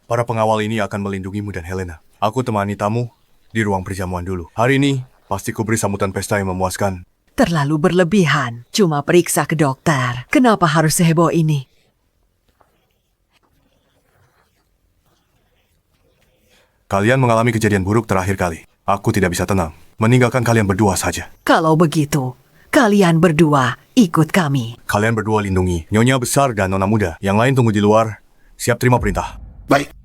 Para pengawal ini akan melindungimu dan Helena. Aku temani tamu di ruang perjamuan dulu. Hari ini, pasti kuberi sambutan pesta yang memuaskan. Terlalu berlebihan. Cuma periksa ke dokter. Kenapa harus seheboh ini? Kalian mengalami kejadian buruk terakhir kali. Aku tidak bisa tenang. Meninggalkan kalian berdua saja. Kalau begitu, kalian berdua ikut kami. Kalian berdua lindungi Nyonya Besar dan Nona Muda. Yang lain tunggu di luar. Siap terima perintah. Baik.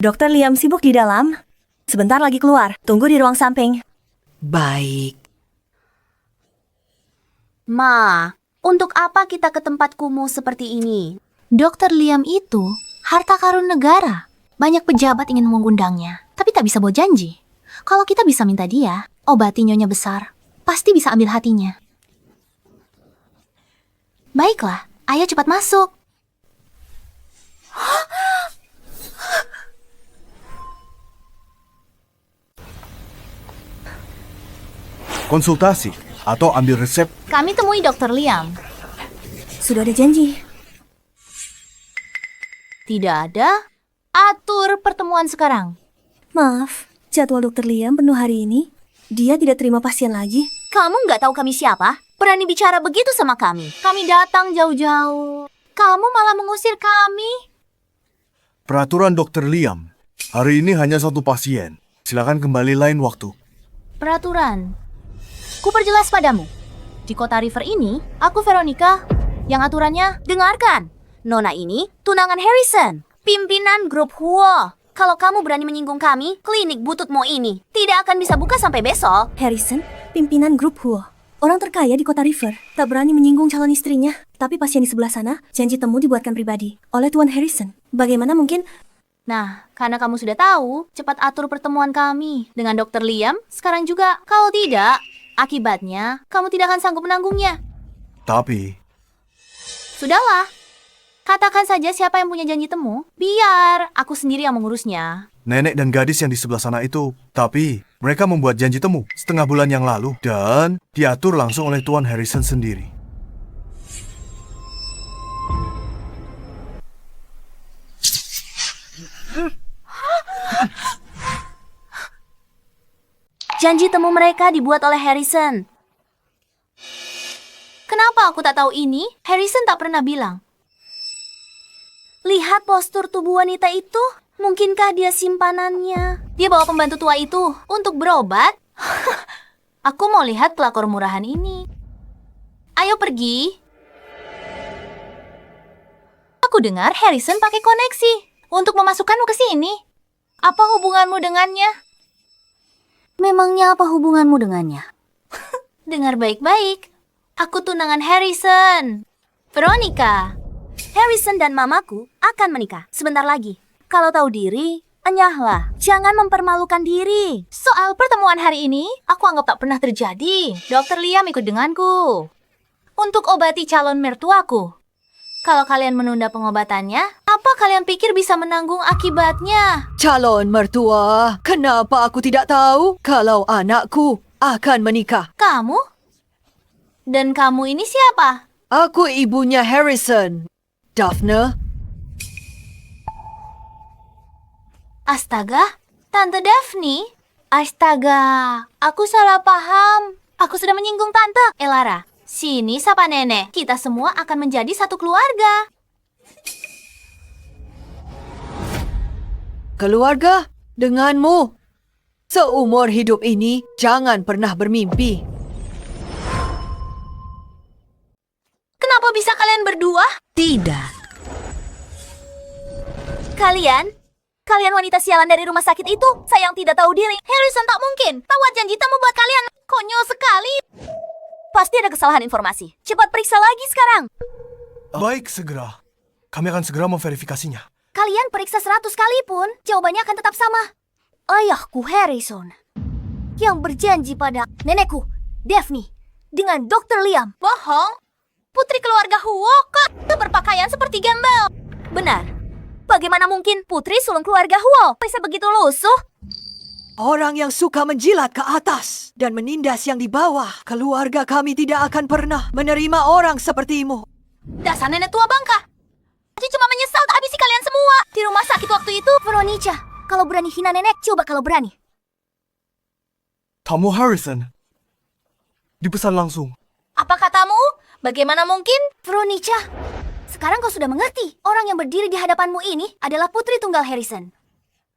Dokter Liam sibuk di dalam. Sebentar lagi keluar. Tunggu di ruang samping. Baik. Ma, untuk apa kita ke tempat kumuh seperti ini? Dokter Liam itu harta karun negara. Banyak pejabat ingin mengundangnya, tapi tak bisa bawa janji. Kalau kita bisa minta dia, obati Nyonya Besar, pasti bisa ambil hatinya. Baiklah, ayo cepat masuk. Konsultasi atau ambil resep. Kami temui Dokter Liam. Sudah ada janji. Tidak ada. Atur pertemuan sekarang. Maaf, jadwal Dokter Liam penuh hari ini. Dia tidak terima pasien lagi. Kamu nggak tahu kami siapa? Berani bicara begitu sama kami. Kami datang jauh-jauh. Kamu malah mengusir kami. Peraturan Dr. Liam. Hari ini hanya satu pasien. Silakan kembali lain waktu. Peraturan. Ku perjelas padamu. Di kota River ini, aku Veronica. Yang aturannya, Dengarkan, Nona ini tunangan Harrison, pimpinan grup Huo. Kalau kamu berani menyinggung kami, klinik bututmu ini tidak akan bisa buka sampai besok. Harrison, pimpinan grup Huo. Orang terkaya di kota River, tak berani menyinggung calon istrinya. Tapi pasien di sebelah sana, janji temu dibuatkan pribadi oleh Tuan Harrison. Bagaimana mungkin... Nah, karena kamu sudah tahu, cepat atur pertemuan kami dengan Dr. Liam sekarang juga. Kalau tidak, akibatnya kamu tidak akan sanggup menanggungnya. Tapi... Sudahlah. Katakan saja siapa yang punya janji temu, biar aku sendiri yang mengurusnya. Nenek dan gadis yang di sebelah sana itu. Tapi mereka membuat janji temu setengah bulan yang lalu. Dan diatur langsung oleh Tuan Harrison sendiri. Janji temu mereka dibuat oleh Harrison. Kenapa aku tak tahu ini? Harrison tak pernah bilang. Lihat postur tubuh wanita itu. Mungkinkah dia simpanannya? Dia bawa pembantu tua itu untuk berobat. Aku mau lihat pelakor murahan ini. Ayo pergi. Aku dengar Harrison pakai koneksi untuk memasukkanmu ke sini. Apa hubunganmu dengannya? Memangnya apa hubunganmu dengannya? Dengar baik-baik. Aku tunangan Harrison. Veronica. Harrison dan mamaku akan menikah sebentar lagi. Kalau tahu diri, enyahlah. Jangan mempermalukan diri. Soal pertemuan hari ini, aku anggap tak pernah terjadi. Dr. Liam ikut denganku untuk obati calon mertuaku. Kalau kalian menunda pengobatannya, apa kalian pikir bisa menanggung akibatnya? Calon mertua, kenapa aku tidak tahu kalau anakku akan menikah? Kamu? Dan kamu ini siapa? Aku ibunya Harrison. Daphne? Astaga, Tante Daphne? Astaga, aku salah paham. Aku sudah menyinggung Tante. Elara, sini sapa nenek. Kita semua akan menjadi satu keluarga. Keluarga? Denganmu? Seumur hidup ini, jangan pernah bermimpi. Kenapa bisa kalian berdua? Tidak. Kalian wanita sialan dari rumah sakit itu, sayang tidak tahu diri. Harrison tak mungkin. Tawat janji temu buat kalian. Konyol sekali. Pasti ada kesalahan informasi. Cepat periksa lagi sekarang. Baik, segera. Kami akan segera memverifikasinya. Kalian periksa 100 kali pun, jawabannya akan tetap sama. Ayahku Harrison, yang berjanji pada nenekku, Daphne, dengan Dr. Liam. Bohong. Putri keluarga Huo kok berpakaian seperti gembel. Benar. Bagaimana mungkin putri sulung keluarga Huo bisa begitu lusuh? Orang yang suka menjilat ke atas dan menindas yang di bawah. Keluarga kami tidak akan pernah menerima orang sepertimu. Dasar nenek tua bangka. Aku cuma menyesal tak habisi kalian semua. Di rumah sakit waktu itu. Veronica, kalau berani hina nenek, coba kalau berani. Tamu Harrison. Dipesan langsung. Apa katamu? Bagaimana mungkin? Veronica, sekarang kau sudah mengerti. Orang yang berdiri di hadapanmu ini adalah putri tunggal Harrison.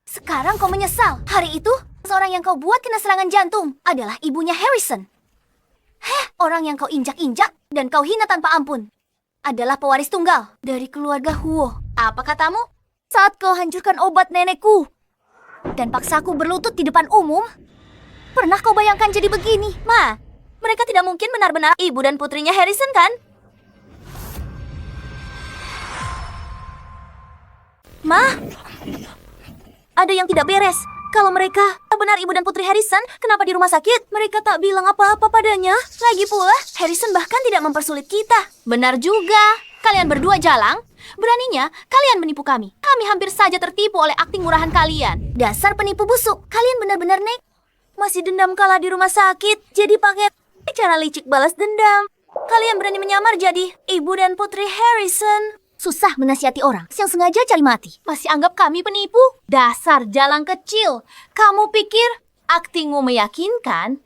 Sekarang kau menyesal. Hari itu, seorang yang kau buat kena serangan jantung adalah ibunya Harrison. Orang yang kau injak-injak dan kau hina tanpa ampun adalah pewaris tunggal dari keluarga Huo. Apa katamu? Saat kau hancurkan obat nenekku dan paksaku berlutut di depan umum, pernah kau bayangkan jadi begini? Ma, mereka tidak mungkin benar-benar ibu dan putrinya Harrison, kan? Ma, ada yang tidak beres. Kalau mereka benar ibu dan putri Harrison, kenapa di rumah sakit mereka tak bilang apa-apa padanya? Lagi pula, Harrison bahkan tidak mempersulit kita. Benar juga. Kalian berdua jalang. Beraninya, kalian menipu kami. Kami hampir saja tertipu oleh akting murahan kalian. Dasar penipu busuk. Kalian benar-benar masih dendam kalah di rumah sakit. Jadi pakai cara licik balas dendam. Kalian berani menyamar jadi ibu dan putri Harrison. Susah menasihati orang yang sengaja cari mati. Masih anggap kami penipu? Dasar jalang kecil. Kamu pikir aktingmu meyakinkan?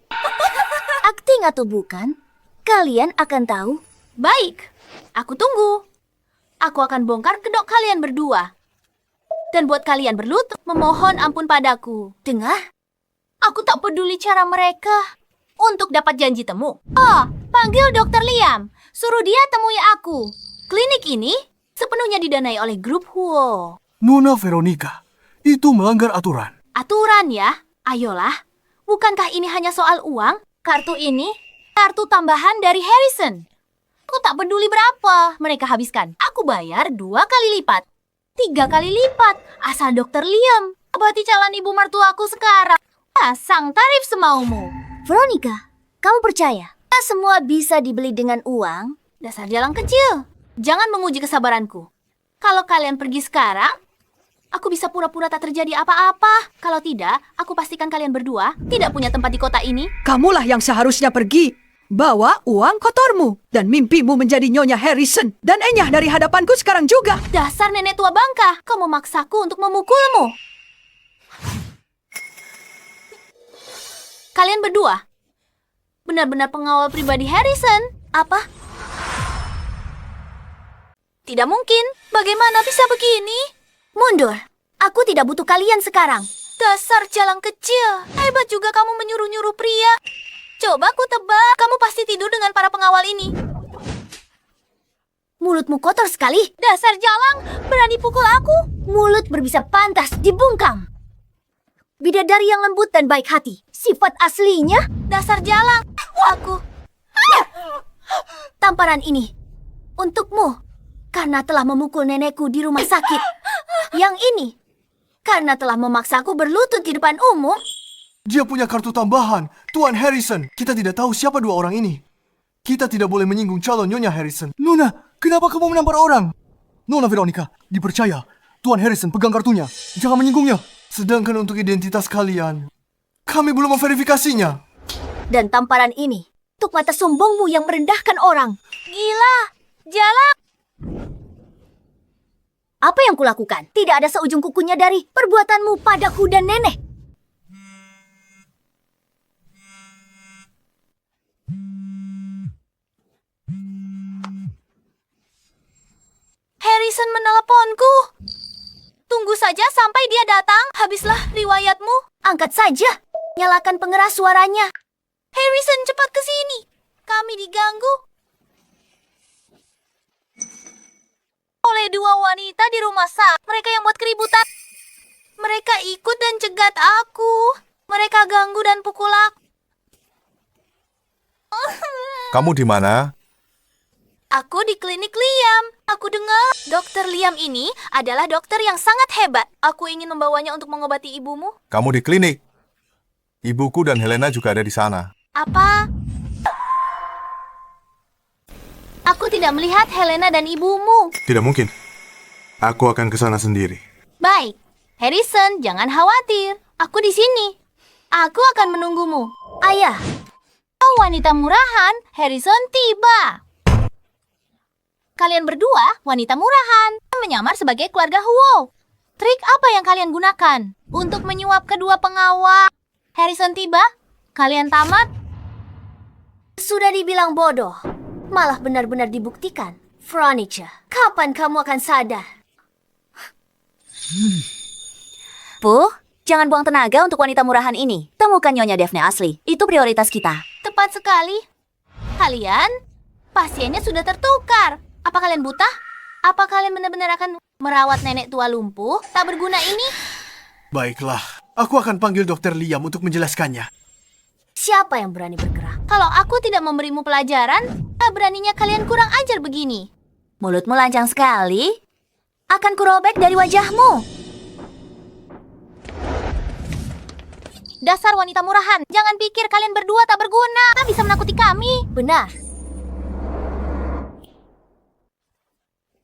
Akting atau bukan, kalian akan tahu. Baik, aku tunggu. Aku akan bongkar kedok kalian berdua. Dan buat kalian berlutut memohon ampun padaku. Dengar? Aku tak peduli cara mereka untuk dapat janji temu. Oh, panggil Dr. Liam. Suruh dia temui aku. Klinik ini sepenuhnya didanai oleh grup Huo. Nona Veronica, itu melanggar aturan. Aturan ya? Ayolah. Bukankah ini hanya soal uang? Kartu ini, kartu tambahan dari Harrison. Aku tak peduli berapa mereka habiskan. Aku bayar 2 kali lipat. 3 kali lipat. Asal Dr. Liam obati calon ibu mertuaku sekarang. Pasang tarif semaumu. Veronica, kamu percaya? Semua bisa dibeli dengan uang? Dasar jalang kecil. Jangan menguji kesabaranku. Kalau kalian pergi sekarang, aku bisa pura-pura tak terjadi apa-apa. Kalau tidak, aku pastikan kalian berdua tidak punya tempat di kota ini. Kamulah yang seharusnya pergi. Bawa uang kotormu dan mimpimu menjadi Nyonya Harrison. Dan enyah dari hadapanku sekarang juga. Dasar nenek tua bangka, kau memaksaku untuk memukulmu. Kalian berdua benar-benar pengawal pribadi Harrison. Apa? Tidak mungkin. Bagaimana bisa begini? Mundur. Aku tidak butuh kalian sekarang. Dasar jalang kecil. Hebat juga kamu menyuruh-nyuruh pria. Coba aku tebak, kamu pasti tidur dengan para pengawal ini. Mulutmu kotor sekali. Dasar jalang, berani pukul aku? Mulut berbisa pantas dibungkam. Bidadari yang lembut dan baik hati. Sifat aslinya. Dasar jalang, aku. Tamparan ini untukmu karena telah memukul nenekku di rumah sakit. Yang ini karena telah memaksaku berlutut di depan umum. Dia punya kartu tambahan, Tuan Harrison. Kita tidak tahu siapa dua orang ini. Kita tidak boleh menyinggung calon Nyonya Harrison. Nona, kenapa kamu menampar orang? Nona Veronica, dipercaya. Tuan Harrison pegang kartunya. Jangan menyinggungnya. Sedangkan untuk identitas kalian, kami belum memverifikasinya. Dan tamparan ini untuk mata sombongmu yang merendahkan orang. Gila, jalang. Apa yang kulakukan? Tidak ada seujung kukunya dari perbuatanmu padaku dan nenek. Harrison meneleponku. Tunggu saja sampai dia datang. Habislah riwayatmu. Angkat saja. Nyalakan pengeras suaranya. Harrison, cepat ke sini. Kami diganggu oleh dua wanita di rumah sakit. Mereka yang buat keributan. Mereka ikut dan cegat aku. Mereka ganggu dan pukul aku. Kamu di mana? Aku di klinik Liam. Aku dengar dokter Liam ini adalah dokter yang sangat hebat. Aku ingin membawanya untuk mengobati ibumu. Kamu di klinik. Ibuku dan Helena juga ada di sana. Apa? Aku tidak melihat Helena dan ibumu. Tidak mungkin. Aku akan ke sana sendiri. Baik. Harrison, jangan khawatir. Aku di sini. Aku akan menunggumu. Ayah. Oh, wanita murahan. Harrison tiba. Kalian berdua, wanita murahan, menyamar sebagai keluarga Huo. Trik apa yang kalian gunakan untuk menyuap kedua pengawal? Harrison tiba? Kalian tamat? Sudah dibilang bodoh. Malah benar-benar dibuktikan. Veronica, kapan kamu akan sadar? Jangan buang tenaga untuk wanita murahan ini. Temukan Nyonya Daphne asli. Itu prioritas kita. Tepat sekali. Kalian, pasiennya sudah tertukar. Apa kalian buta? Apa kalian benar-benar akan merawat nenek tua lumpuh tak berguna ini? Baiklah, aku akan panggil Dokter Liam untuk menjelaskannya. Siapa yang berani bergerak? Kalau aku tidak memberimu pelajaran, tak beraninya kalian kurang ajar begini. Mulutmu lancang sekali. Akan kurobek dari wajahmu. Dasar wanita murahan, jangan pikir kalian berdua tak berguna. Tak bisa menakuti kami. Benar.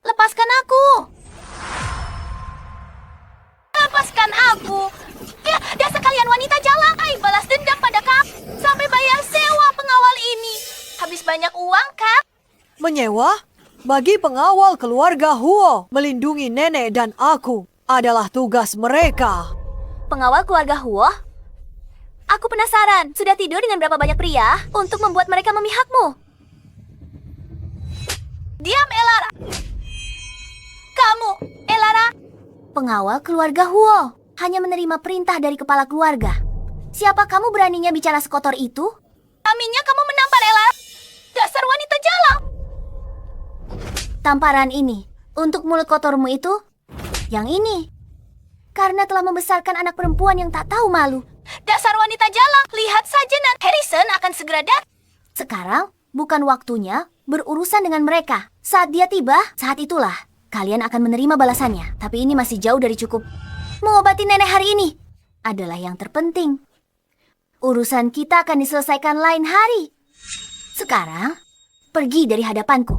Lepaskan aku. Lepaskan aku. Ya, dasar kalian wanita jalang. Balas dendam pada kamu. Sampai bayar sewa pengawal ini. Habis banyak uang, kan? Menyewa? Bagi pengawal keluarga Huo, melindungi nenek dan aku adalah tugas mereka. Pengawal keluarga Huo? Aku penasaran, sudah tidur dengan berapa banyak pria untuk membuat mereka memihakmu? Diam, Elara. Kamu, Elara. Pengawal keluarga Huo hanya menerima perintah dari kepala keluarga. Siapa kamu beraninya bicara sekotor itu? Aminya kamu menampar Elara. Dasar wanita jalang. Tamparan ini untuk mulut kotormu itu. Yang ini karena telah membesarkan anak perempuan yang tak tahu malu. Dasar wanita jalang. Lihat saja nanti Harrison akan segera datang. Sekarang bukan waktunya berurusan dengan mereka. Saat dia tiba, saat itulah kalian akan menerima balasannya. Tapi ini masih jauh dari cukup. Mengobati nenek hari ini adalah yang terpenting. Urusan kita akan diselesaikan lain hari. Sekarang, pergi dari hadapanku.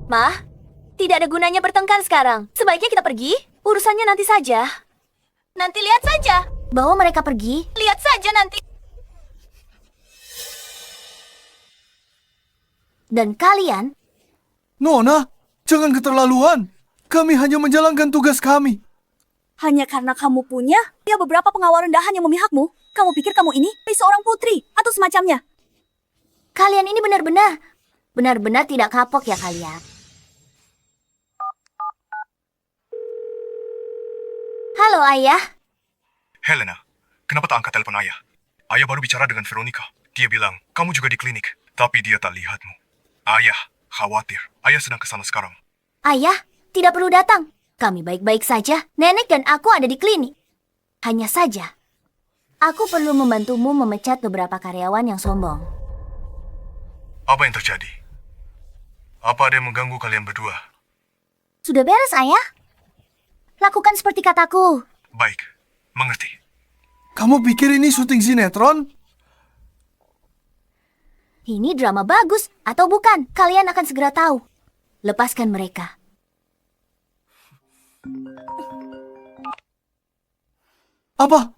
Mah, tidak ada gunanya bertengkar sekarang. Sebaiknya kita pergi. Urusannya nanti saja. Nanti lihat saja. Bawa mereka pergi. Lihat saja nanti. Dan kalian... Nona, jangan keterlaluan. Kami hanya menjalankan tugas kami. Hanya karena kamu punya beberapa pengawal rendahan yang memihakmu, kamu pikir kamu ini seorang putri atau semacamnya. Kalian ini benar-benar tidak kapok ya kalian. Halo ayah. Helena, Kenapa tak angkat telepon ayah? Ayah baru bicara dengan Veronica. Dia bilang, kamu juga di klinik. Tapi dia tak lihatmu. Ayah khawatir. Ayah sedang kesana sekarang. Ayah, tidak perlu datang. Kami baik-baik saja. Nenek dan aku ada di klinik. Hanya saja, aku perlu membantumu memecat beberapa karyawan yang sombong. Apa yang terjadi? Apa ada yang mengganggu kalian berdua? Sudah beres, Ayah? Lakukan seperti kataku. Baik, mengerti. Kamu pikir ini syuting sinetron? Ini drama bagus atau bukan? Kalian akan segera tahu. Lepaskan mereka. Apa?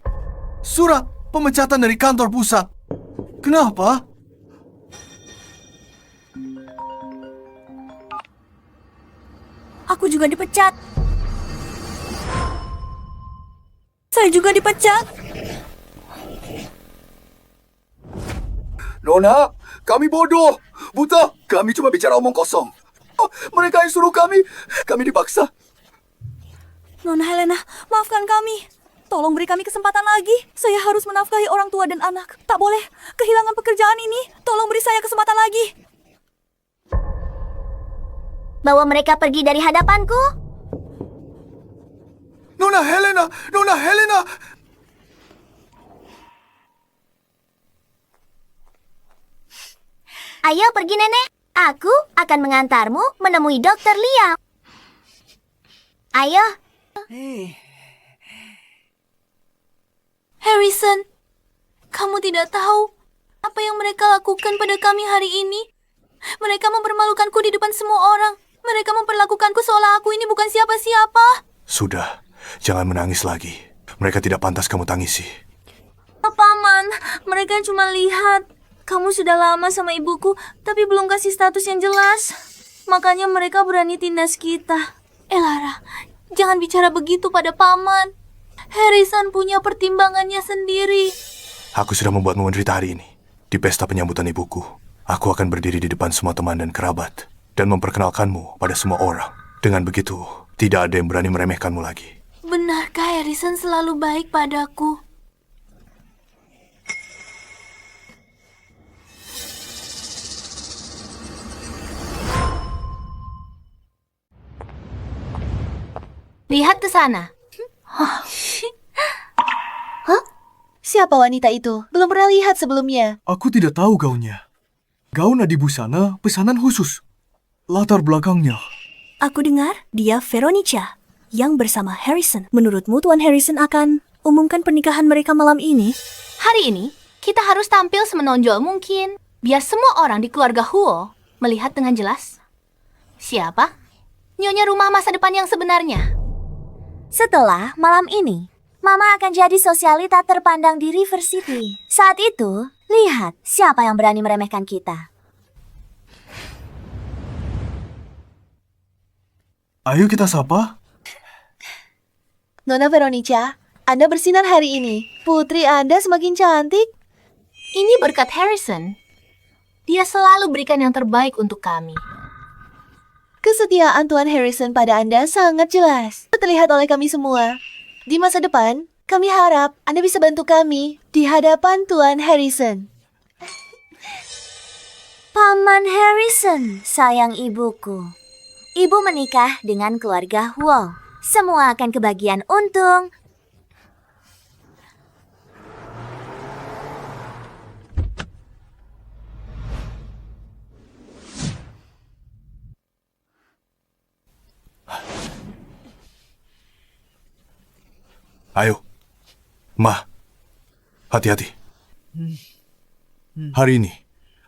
Surat pemecatan dari kantor pusat. Kenapa? Aku juga dipecat. Saya juga dipecat. Nona, kami bodoh. Buta, kami cuma bicara omong kosong. Oh, mereka yang suruh kami dipaksa. Nona Helena, maafkan kami. Tolong beri kami kesempatan lagi. Saya harus menafkahi orang tua dan anak. Tak boleh kehilangan pekerjaan ini. Tolong beri saya kesempatan lagi. Bawa mereka pergi dari hadapanku. Nona Helena, Nona Helena. Ayo pergi, Nenek. Aku akan mengantarmu menemui Dokter Liam. Ayo. Harrison, kamu tidak tahu apa yang mereka lakukan pada kami hari ini. Mereka mempermalukanku di depan semua orang. Mereka memperlakukanku seolah aku ini bukan siapa-siapa. Sudah, jangan menangis lagi. Mereka tidak pantas kamu tangisi. Paman, mereka cuma lihat. Kamu sudah lama sama ibuku, tapi belum kasih status yang jelas. Makanya mereka berani tindas kita. Elara, jangan bicara begitu pada paman. Harrison punya pertimbangannya sendiri. Aku sudah membuatmu menderita hari ini. Di pesta penyambutan ibuku, aku akan berdiri di depan semua teman dan kerabat dan memperkenalkanmu pada semua orang. Dengan begitu, tidak ada yang berani meremehkanmu lagi. Benarkah Harrison selalu baik padaku? Lihat ke sana. Hah? Siapa wanita itu? Belum pernah lihat sebelumnya. Aku tidak tahu gaunnya. Gaun Adi Busana pesanan khusus. Latar belakangnya. Aku dengar dia Veronica yang bersama Harrison. Menurutmu Tuan Harrison akan umumkan pernikahan mereka malam ini? Hari ini, kita harus tampil semenonjol mungkin. Biar semua orang di keluarga Huo melihat dengan jelas. Siapa? Nyonya rumah masa depan yang sebenarnya. Setelah malam ini, Mama akan jadi sosialita terpandang di River City. Saat itu, lihat siapa yang berani meremehkan kita. Ayo kita sapa. Nona Veronica, Anda bersinar hari ini. Putri Anda semakin cantik. Ini berkat Harrison. Dia selalu berikan yang terbaik untuk kami. Kesetiaan Tuan Harrison pada Anda sangat jelas. Terlihat oleh kami semua. Di masa depan, kami harap Anda bisa bantu kami di hadapan Tuan Harrison. Paman Harrison, sayang ibuku. Ibu menikah dengan keluarga Huo. Semua akan kebagian untung. Ayo, Ma, hati-hati. Hari ini,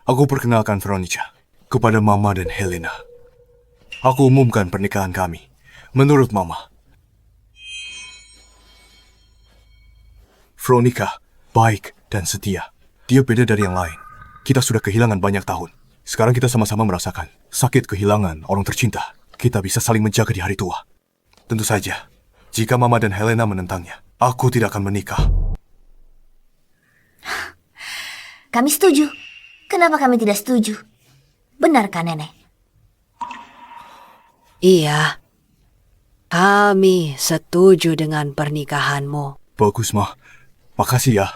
aku perkenalkan Veronica kepada Mama dan Helena. Aku umumkan pernikahan kami. Menurut Mama, Veronica baik dan setia. Dia beda dari yang lain. Kita sudah kehilangan banyak tahun. Sekarang kita sama-sama merasakan sakit kehilangan orang tercinta. Kita bisa saling menjaga di hari tua. Tentu saja, jika Mama dan Helena menentangnya, aku tidak akan menikah. Kami setuju. Kenapa kami tidak setuju? Benarkah, Nenek? Iya. Kami setuju dengan pernikahanmu. Bagus, Ma. Makasih ya.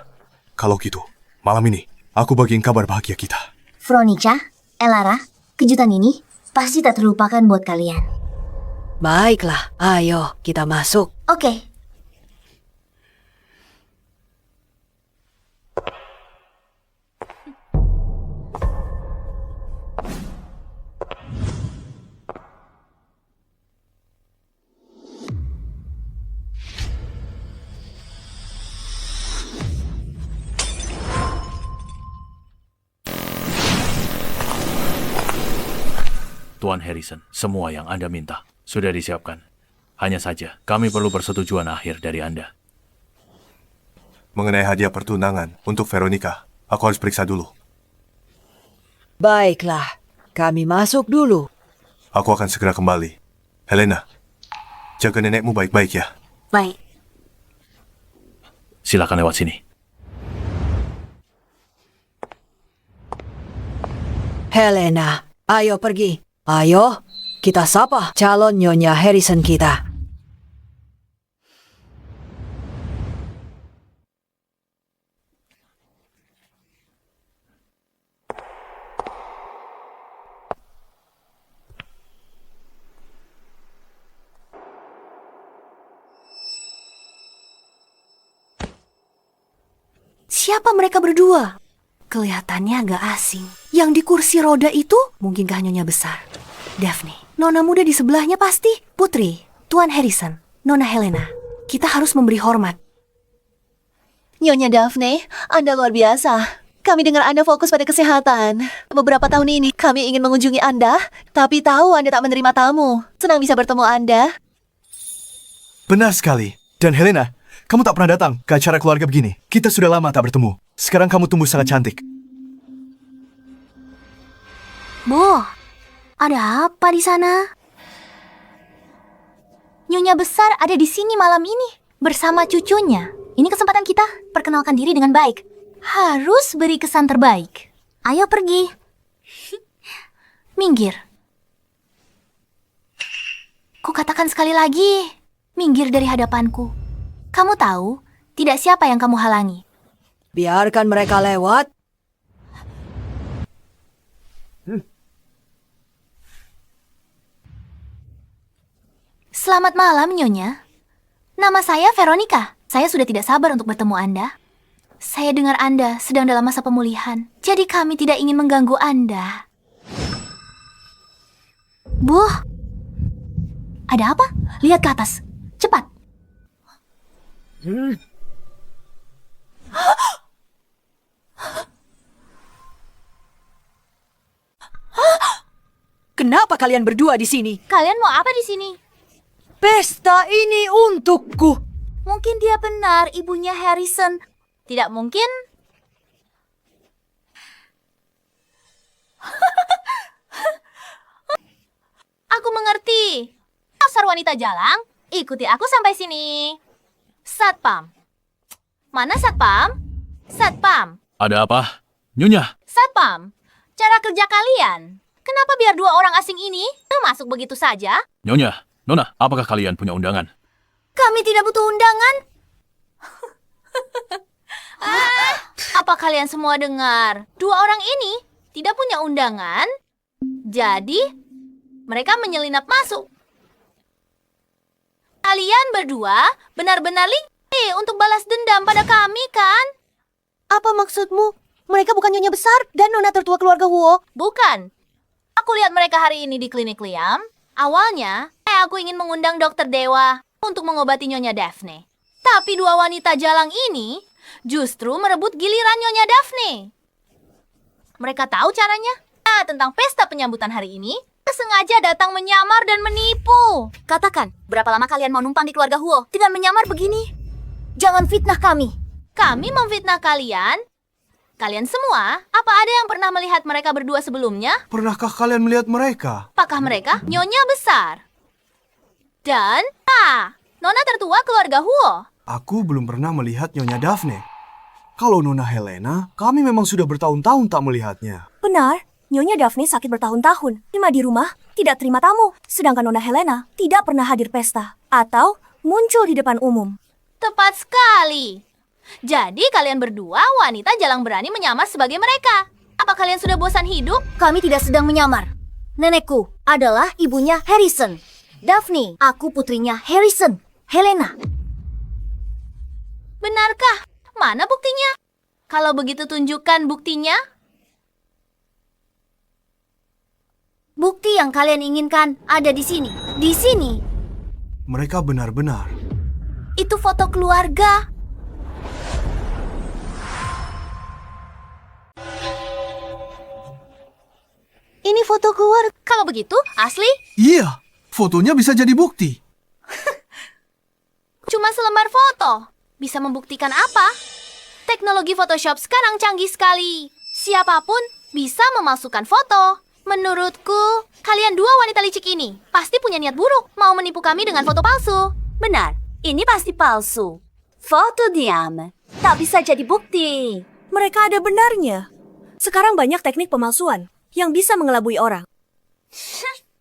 Kalau gitu, malam ini aku bagiin kabar bahagia kita. Veronica, Elara, kejutan ini pasti tak terlupakan buat kalian. Baiklah, ayo kita masuk. Oke. Tuan Harrison, semua yang Anda minta sudah disiapkan. Hanya saja, kami perlu persetujuan akhir dari Anda. Mengenai hadiah pertunangan untuk Veronica, aku harus periksa dulu. Baiklah, kami masuk dulu. Aku akan segera kembali. Helena, jaga nenekmu baik-baik ya. Baik. Silakan lewat sini. Helena, ayo pergi. Ayo, kita sapa calon Nyonya Harrison kita. Siapa mereka berdua? Kelihatannya agak asing. Yang di kursi roda itu mungkinkah Nyonya besar? Daphne, Nona muda di sebelahnya pasti. Putri, Tuan Harrison, Nona Helena. Kita harus memberi hormat. Nyonya Daphne, Anda luar biasa. Kami dengar Anda fokus pada kesehatan. Beberapa tahun ini kami ingin mengunjungi Anda, tapi tahu Anda tak menerima tamu. Senang bisa bertemu Anda. Benar sekali. Dan Helena, kamu tak pernah datang ke acara keluarga begini. Kita sudah lama tak bertemu. Sekarang kamu tumbuh sangat cantik. Bu, ada apa di sana? Nyonya besar ada di sini malam ini bersama cucunya. Ini kesempatan kita perkenalkan diri dengan baik. Harus beri kesan terbaik. Ayo pergi. Minggir. Kukatakan sekali lagi, minggir dari hadapanku. Kamu tahu, tidak siapa yang kamu halangi. Biarkan mereka lewat. Selamat malam, Nyonya. Nama saya Veronica. Saya sudah tidak sabar untuk bertemu Anda. Saya dengar Anda sedang dalam masa pemulihan, jadi kami tidak ingin mengganggu Anda. Bu, ada apa? Lihat ke atas. Cepat. Kenapa kalian berdua di sini? Kalian mau apa di sini? Pesta ini untukku. Mungkin dia benar, ibunya Harrison. Tidak mungkin. Aku mengerti. Dasar wanita jalang, ikuti aku sampai sini. Satpam. Mana Satpam? Satpam. Ada apa? Nyonya, Satpam. Cara kerja kalian. Kenapa biar dua orang asing ini masuk begitu saja? Nyonya, Nona, apakah kalian punya undangan? Kami tidak butuh undangan. Apa kalian semua dengar? Dua orang ini tidak punya undangan. Jadi, mereka menyelinap masuk. Kalian berdua benar-benar licik untuk balas dendam pada kami, kan? Apa maksudmu? Mereka bukan Nyonya besar dan Nona tertua keluarga Huo. Bukan. Aku lihat mereka hari ini di klinik Liam. Awalnya, aku ingin mengundang dokter Dewa untuk mengobati Nyonya Daphne. Tapi dua wanita jalang ini justru merebut giliran Nyonya Daphne. Mereka tahu caranya. Tentang pesta penyambutan hari ini, sengaja datang menyamar dan menipu. Katakan, berapa lama kalian mau numpang di keluarga Huo? Tidak menyamar begini. Jangan fitnah kami. Kami memfitnah kalian? Kalian semua, apa ada yang pernah melihat mereka berdua sebelumnya? Pernahkah kalian melihat mereka? Apakah mereka Nyonya besar? Dan, Nona tertua keluarga Huo. Aku belum pernah melihat Nyonya Daphne. Kalau Nona Helena, kami memang sudah bertahun-tahun tak melihatnya. Benar, Nyonya Daphne sakit bertahun-tahun. Cuma di rumah, tidak terima tamu. Sedangkan Nona Helena tidak pernah hadir pesta atau muncul di depan umum. Tepat sekali. Jadi kalian berdua wanita jarang berani menyamar sebagai mereka. Apa kalian sudah bosan hidup? Kami tidak sedang menyamar. Nenekku adalah ibunya Harrison. Daphne, aku putrinya Harrison. Helena. Benarkah? Mana buktinya? Kalau begitu tunjukkan buktinya. Bukti yang kalian inginkan ada di sini. Di sini. Mereka benar-benar. Itu foto keluarga. Ini foto keluarga. Kalau begitu, asli? Iya, fotonya bisa jadi bukti. Cuma selembar foto. Bisa membuktikan apa? Teknologi Photoshop sekarang canggih sekali. Siapapun bisa memalsukan foto. Menurutku, kalian dua wanita licik ini pasti punya niat buruk. Mau menipu kami dengan foto palsu. Benar, ini pasti palsu. Foto diam. Tak bisa jadi bukti. Mereka ada benarnya. Sekarang banyak teknik pemalsuan yang bisa mengelabui orang.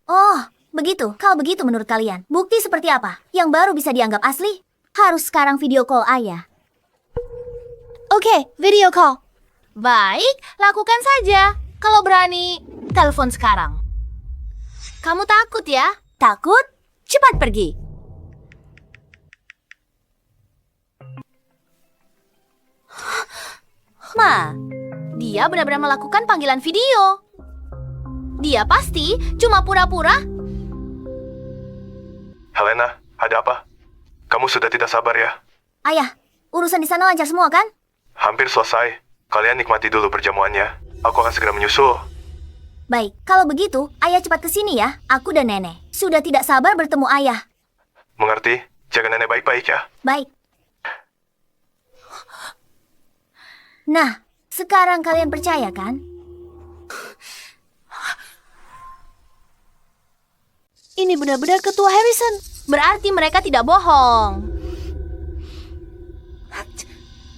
Oh, begitu. Kalau begitu menurut kalian, bukti seperti apa yang baru bisa dianggap asli? Harus sekarang video call ayah. Oke, video call. Baik, lakukan saja. Kalau berani, telepon sekarang. Kamu takut ya? Takut? Cepat pergi. Ma, dia benar-benar melakukan panggilan video. Dia pasti cuma pura-pura. Helena, ada apa? Kamu sudah tidak sabar ya? Ayah, urusan di sana lancar semua kan? Hampir selesai. Kalian nikmati dulu perjamuannya. Aku akan segera menyusul. Baik, kalau begitu, ayah cepat ke sini ya. Aku dan nenek sudah tidak sabar bertemu ayah. Mengerti? Jaga nenek baik-baik ya. Baik. Nah, sekarang kalian percaya kan? Ini benar-benar ketua Harrison. Berarti mereka tidak bohong.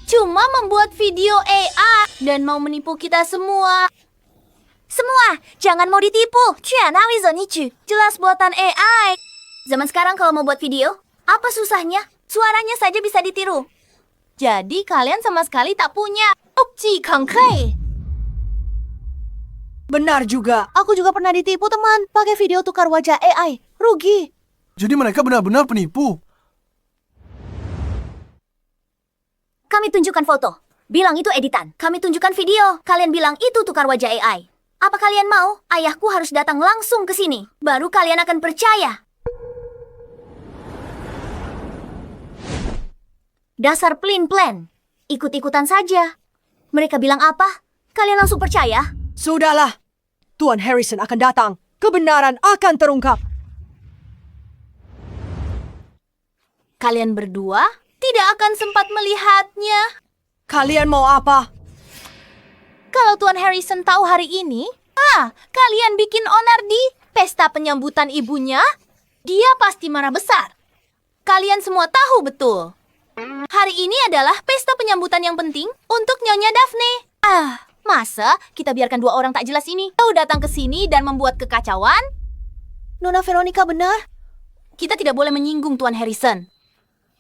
Cuma membuat video AI dan mau menipu kita semua. Semua, jangan mau ditipu. Jelas buatan AI. Zaman sekarang kalau mau buat video, apa susahnya? Suaranya saja bisa ditiru. Jadi kalian sama sekali tak punya bukti konkret. Benar juga. Aku juga pernah ditipu teman, pakai video tukar wajah AI. Rugi. Jadi mereka benar-benar penipu. Kami tunjukkan foto. Bilang itu editan. Kami tunjukkan video. Kalian bilang itu tukar wajah AI. Apa kalian mau? Ayahku harus datang langsung ke sini. Baru kalian akan percaya. Dasar pelin-pelan. Ikut-ikutan saja. Mereka bilang apa? Kalian langsung percaya? Sudahlah. Tuan Harrison akan datang. Kebenaran akan terungkap. Kalian berdua tidak akan sempat melihatnya. Kalian mau apa? Kalau Tuan Harrison tahu hari ini, kalian bikin onar di pesta penyambutan ibunya, dia pasti marah besar. Kalian semua tahu betul. Hari ini adalah pesta penyambutan yang penting untuk Nyonya Daphne. Masa kita biarkan dua orang tak jelas ini tahu datang ke sini dan membuat kekacauan? Nona Veronica benar. Kita tidak boleh menyinggung Tuan Harrison.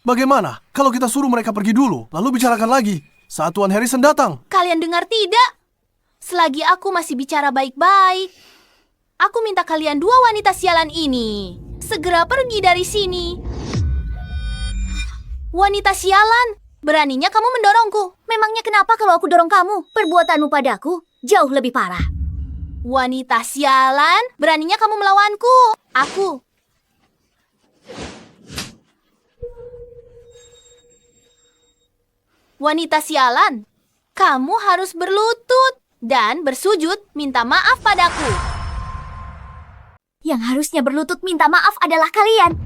Bagaimana kalau kita suruh mereka pergi dulu, lalu bicarakan lagi saat Tuan Harrison datang? Kalian dengar tidak? Selagi aku masih bicara baik-baik, aku minta kalian dua wanita sialan ini segera pergi dari sini. Wanita sialan, beraninya kamu mendorongku. Memangnya kenapa kalau aku dorong kamu? Perbuatanmu padaku jauh lebih parah. Wanita sialan, beraninya kamu melawanku. Aku. Wanita sialan, kamu harus berlutut dan bersujud minta maaf padaku. Yang harusnya berlutut minta maaf adalah kalian.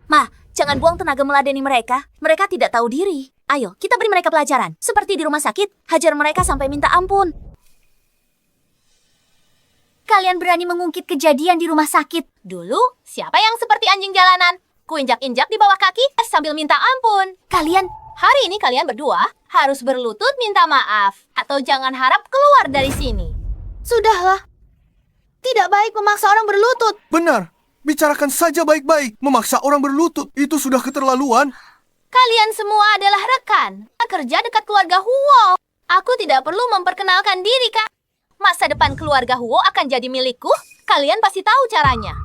Ma, jangan buang tenaga meladeni mereka. Mereka tidak tahu diri. Ayo, kita beri mereka pelajaran. Seperti di rumah sakit, hajar mereka sampai minta ampun. Kalian berani mengungkit kejadian di rumah sakit. Dulu, siapa yang seperti anjing jalanan? Kuinjak-injak di bawah kaki sambil minta ampun. Hari ini kalian berdua harus berlutut minta maaf. Atau jangan harap keluar dari sini. Sudahlah. Tidak baik memaksa orang berlutut. Benar. Bicarakan saja baik-baik. Memaksa orang berlutut itu sudah keterlaluan. Kalian semua adalah rekan. Kerja dekat keluarga Huo. Aku tidak perlu memperkenalkan diri, Kak. Masa depan keluarga Huo akan jadi milikku. Kalian pasti tahu caranya.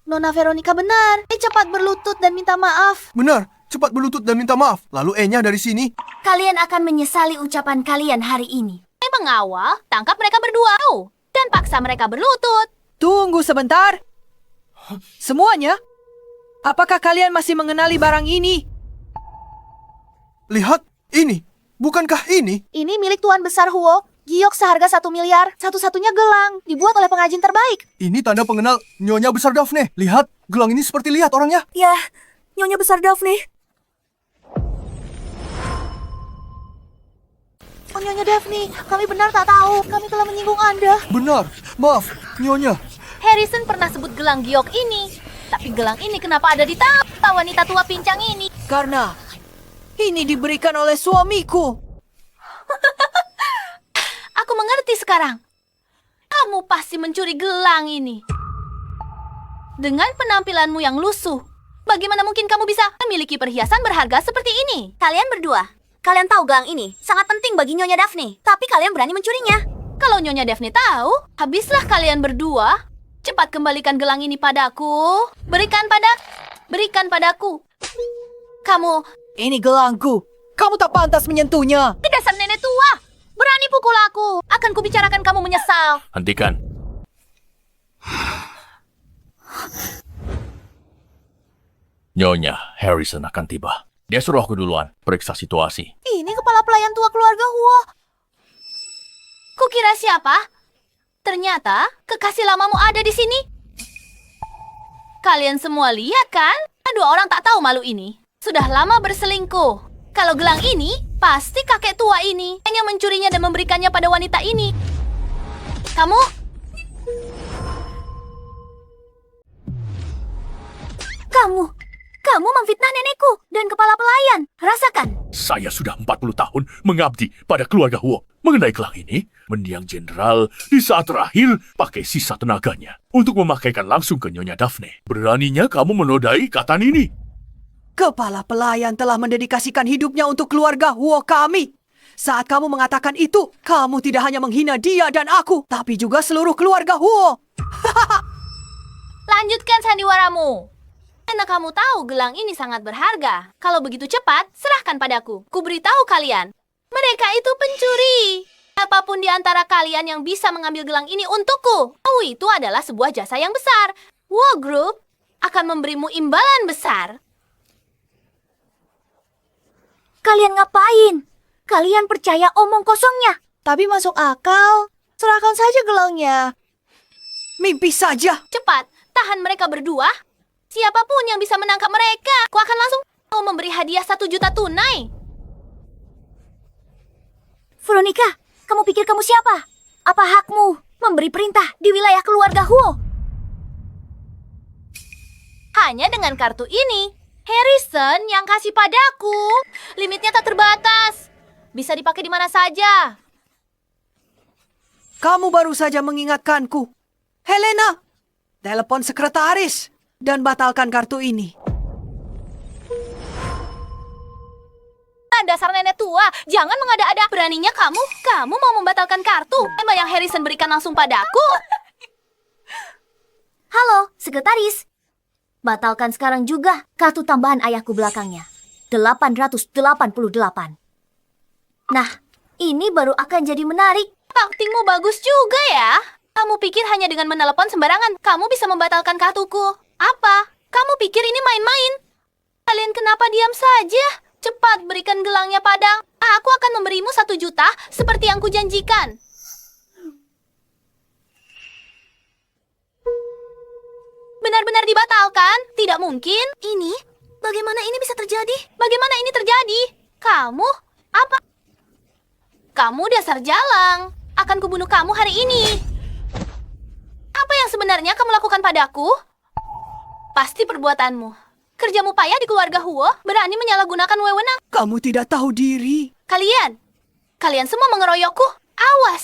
Nona Veronica benar. Cepat berlutut dan minta maaf. Benar, cepat berlutut dan minta maaf. Lalu E-nya dari sini. Kalian akan menyesali ucapan kalian hari ini. Pengawal, tangkap mereka berdua. Dan paksa mereka berlutut. Tunggu sebentar. Semuanya? Apakah kalian masih mengenali barang ini? Lihat, ini. Bukankah ini? Ini milik Tuan Besar Huo. Giok seharga 1 miliar. Satu-satunya gelang. Dibuat oleh pengrajin terbaik. Ini tanda pengenal Nyonya Besar Daphne. Lihat, gelang ini seperti lihat orangnya. Ya, Nyonya Besar Daphne. Oh, Nyonya Daphne, kami benar tak tahu. Kami telah menyinggung Anda. Benar, maaf, Nyonya. Harrison pernah sebut gelang giok ini. Tapi gelang ini kenapa ada di tangan wanita tua pincang ini? Karena ini diberikan oleh suamiku. Aku mengerti sekarang. Kamu pasti mencuri gelang ini. Dengan penampilanmu yang lusuh, bagaimana mungkin kamu bisa memiliki perhiasan berharga seperti ini? Kalian berdua, kalian tahu gelang ini sangat penting bagi Nyonya Daphne. Tapi kalian berani mencurinya. Kalau Nyonya Daphne tahu, habislah kalian berdua. Cepat kembalikan gelang ini padaku. Berikan padaku. Kamu... Ini gelangku. Kamu tak pantas menyentuhnya. Dasar nenek tua. Berani pukul aku. Akan kubicarakan kamu menyesal. Hentikan. Nyonya Harrison akan tiba. Dia suruh aku duluan periksa situasi. Ini kepala pelayan tua keluarga Huo. Kukira siapa? Ternyata kekasih lamamu ada di sini. Kalian semua lihat kan? Dua orang tak tahu malu ini. Sudah lama berselingkuh. Kalau gelang ini, pasti kakek tua ini hanya mencurinya dan memberikannya pada wanita ini. Kamu? Kamu memfitnah nenekku dan kepala pelayan. Rasakan. Saya sudah 40 tahun mengabdi pada keluarga Huo. Mengenai gelang ini, mendiang jenderal di saat terakhir pakai sisa tenaganya untuk memakaikan langsung ke Nyonya Daphne. Beraninya kamu menodai katan ini. Kepala pelayan telah mendedikasikan hidupnya untuk keluarga Huo kami. Saat kamu mengatakan itu, kamu tidak hanya menghina dia dan aku, tapi juga seluruh keluarga Huo. Lanjutkan sandiwaramu. Karena kamu tahu gelang ini sangat berharga. Kalau begitu cepat, serahkan padaku. Kuberitahu kalian, mereka itu pencuri. Apapun di antara kalian yang bisa mengambil gelang ini untukku, itu adalah sebuah jasa yang besar. Huo Group akan memberimu imbalan besar. Kalian ngapain? Kalian percaya omong kosongnya? Tapi masuk akal. Serahkan saja gelangnya. Mimpi saja. Cepat, tahan mereka berdua. Siapapun yang bisa menangkap mereka, aku akan langsung memberi hadiah 1 juta tunai. Veronica, kamu pikir kamu siapa? Apa hakmu memberi perintah di wilayah keluarga Huo? Hanya dengan kartu ini. Harrison yang kasih padaku. Limitnya tak terbatas. Bisa dipakai di mana saja. Kamu baru saja mengingatkanku. Helena, telepon sekretaris dan batalkan kartu ini. Dasar nenek tua, jangan mengada-ada. Beraninya kamu mau membatalkan kartu yang Harrison berikan langsung padaku. Halo, sekretaris. Batalkan sekarang juga kartu tambahan ayahku belakangnya. 888. Nah, ini baru akan jadi menarik. Aktingmu bagus juga ya. Kamu pikir hanya dengan menelepon sembarangan, kamu bisa membatalkan kartuku? Apa? Kamu pikir ini main-main? Kalian kenapa diam saja? Cepat berikan gelangnya pada. Aku akan memberimu 1 juta seperti yang kujanjikan. Benar-benar dibatalkan? Tidak mungkin. Ini? Bagaimana ini bisa terjadi? Bagaimana ini terjadi? Kamu? Apa? Kamu dasar jalang. Akan kubunuh kamu hari ini. Apa yang sebenarnya kamu lakukan padaku? Pasti perbuatanmu. Kerjamu payah di keluarga Huo, berani menyalahgunakan wewenang. Kamu tidak tahu diri. Kalian semua mengeroyokku. Awas,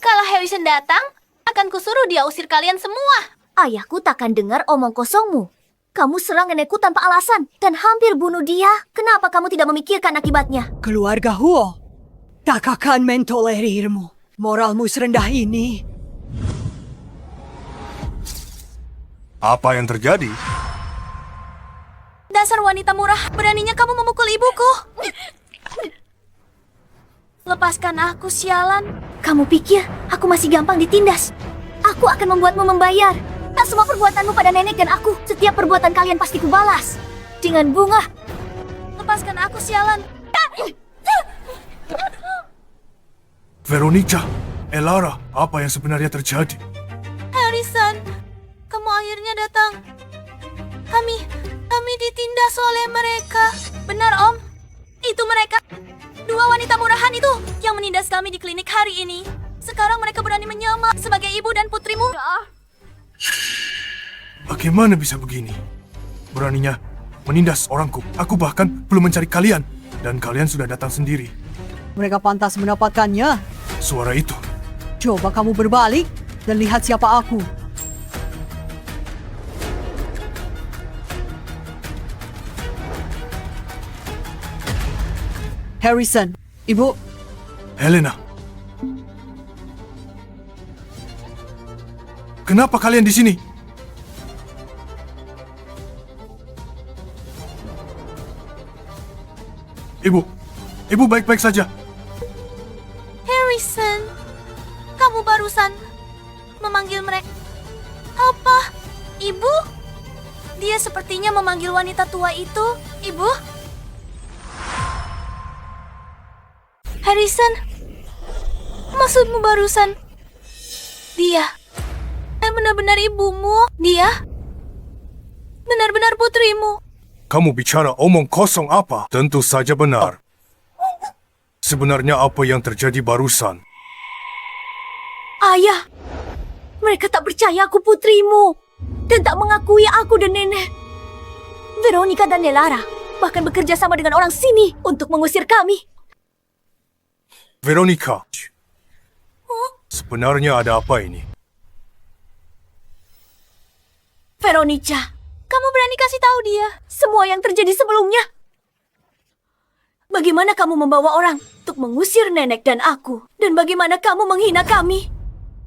kalau Harrison datang, akan kusuruh dia usir kalian semua. Ayahku takkan dengar omong kosongmu. Kamu serang nenekku tanpa alasan dan hampir bunuh dia. Kenapa kamu tidak memikirkan akibatnya? Keluarga Huo tak akan mentolerirmu. Moralmu serendah ini. Apa yang terjadi? Dasar wanita murah, beraninya kamu memukul ibuku. Lepaskan aku, sialan. Kamu pikir aku masih gampang ditindas? Aku akan membuatmu membayar. Tak semua perbuatanmu pada nenek dan aku. Setiap perbuatan kalian pasti kubalas. Dengan bunga. Lepaskan aku, sialan. Veronica, Elara, apa yang sebenarnya terjadi? Harrison, kamu akhirnya datang. Kami ditindas oleh mereka. Benar, Om. Itu mereka. Dua wanita murahan itu yang menindas kami di klinik hari ini. Sekarang mereka berani menyamar sebagai ibu dan putrimu. Bagaimana bisa begini? Beraninya menindas orangku. Aku bahkan belum mencari kalian. Dan kalian sudah datang sendiri. Mereka pantas mendapatkannya. Suara itu. Coba kamu berbalik dan lihat siapa aku. Harrison, Ibu. Helena. Kenapa kalian di sini? Ibu baik-baik saja. Harrison, kamu barusan memanggil mereka. Apa? Ibu? Dia sepertinya memanggil wanita tua itu, Ibu. Harrison, maksudmu barusan? Dia benar-benar ibumu? Dia benar-benar putrimu? Kamu bicara omong kosong apa? Tentu saja benar. Sebenarnya apa yang terjadi barusan? Ayah, mereka tak percaya aku putrimu. Dan tak mengakui aku dan nenek. Veronica dan Elara bahkan bekerja sama dengan orang sini untuk mengusir kami. Veronica, sebenarnya ada apa ini? Veronica, kamu berani kasih tahu dia semua yang terjadi sebelumnya? Bagaimana kamu membawa orang untuk mengusir nenek dan aku? Dan bagaimana kamu menghina kami?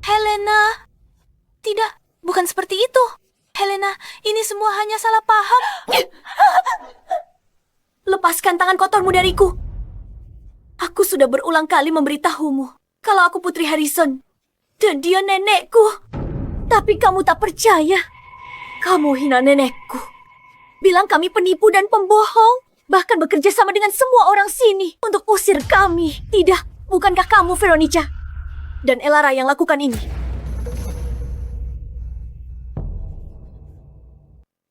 Helena, tidak, bukan seperti itu. Helena, ini semua hanya salah paham. Lepaskan tangan kotormu dariku. Aku sudah berulang kali memberitahumu kalau aku putri Harrison dan dia nenekku. Tapi kamu tak percaya. Kamu hina nenekku. Bilang kami penipu dan pembohong. Bahkan bekerja sama dengan semua orang sini untuk usir kami. Tidak, bukankah kamu Veronica dan Elara yang lakukan ini?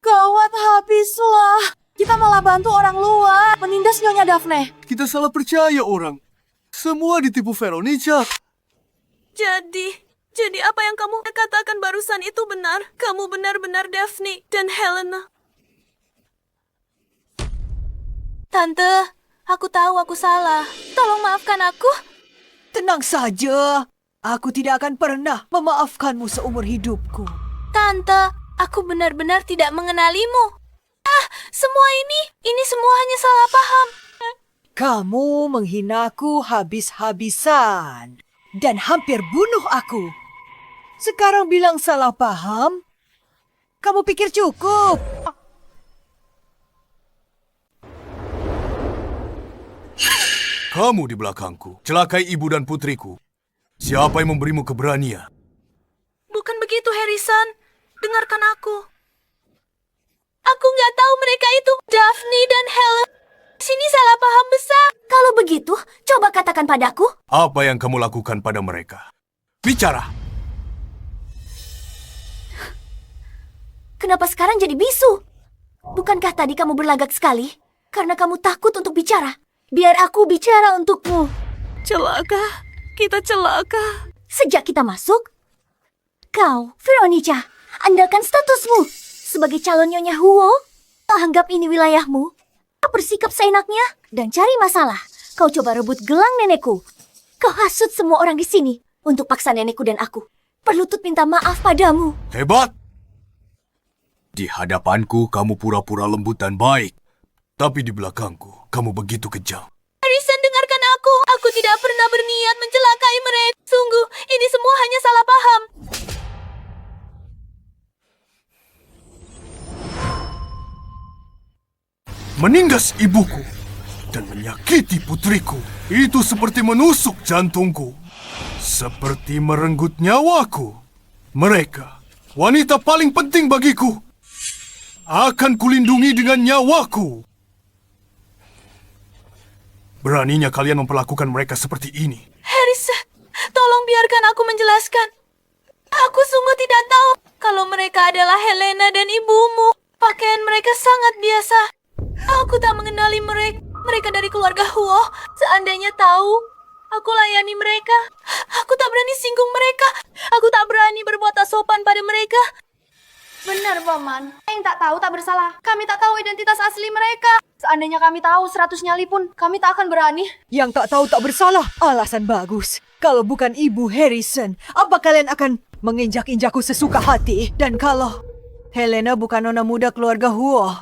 Gawat habislah. Kita malah bantu orang luar menindas Nyonya Daphne. Kita salah percaya orang. Semua ditipu Veronica. Jadi apa yang kamu katakan barusan itu benar? Kamu benar-benar Daphne dan Helena. Tante, aku tahu aku salah. Tolong maafkan aku. Tenang saja. Aku tidak akan pernah memaafkanmu seumur hidupku. Tante, aku benar-benar tidak mengenalimu. Semua ini semua hanya salah paham. Kamu menghinaku habis-habisan dan hampir bunuh aku. Sekarang bilang salah paham? Kamu pikir cukup? Kamu di belakangku, celakai ibu dan putriku. Siapa yang memberimu keberanian? Bukan begitu, Harrison. Dengarkan aku. Aku nggak tahu mereka itu Daphne dan Helen. Sini salah paham besar. Kalau begitu, coba katakan padaku. Apa yang kamu lakukan pada mereka? Bicara! Kenapa sekarang jadi bisu? Bukankah tadi kamu berlagak sekali? Karena kamu takut untuk bicara. Biar aku bicara untukmu. Celaka. Kita celaka. Sejak kita masuk, kau, Veronica, andalkan statusmu sebagai calon Nyonya Huo. Anggap ini wilayahmu. Kau bersikap seenaknya dan cari masalah. Kau coba rebut gelang nenekku. Kau hasut semua orang di sini untuk paksa nenekku dan aku. Berlutut minta maaf padamu. Hebat! Di hadapanku, kamu pura-pura lembut dan baik. Tapi di belakangku, kamu begitu kejam. Harrison, dengarkan aku. Aku tidak pernah berniat mencelakai mereka. Sungguh, ini semua hanya salah paham. Menindas ibuku dan menyakiti putriku, itu seperti menusuk jantungku. Seperti merenggut nyawaku. Mereka, wanita paling penting bagiku. Akan kulindungi dengan nyawaku. Beraninya kalian memperlakukan mereka seperti ini. Harrison, tolong biarkan aku menjelaskan. Aku sungguh tidak tahu kalau mereka adalah Helena dan ibumu. Pakaian mereka sangat biasa. Aku tak mengenali mereka. Mereka dari keluarga Huo. Seandainya tahu, aku layani mereka. Aku tak berani singgung mereka. Aku tak berani berbuat tak sopan pada mereka. Benar, Paman. Yang tak tahu tak bersalah. Kami tak tahu identitas asli mereka. Seandainya kami tahu 100 nyali pun, kami tak akan berani. Yang tak tahu tak bersalah. Alasan bagus. Kalau bukan Ibu Harrison, apa kalian akan menginjak-injakku sesuka hati? Dan kalau Helena bukan nona muda keluarga Huo,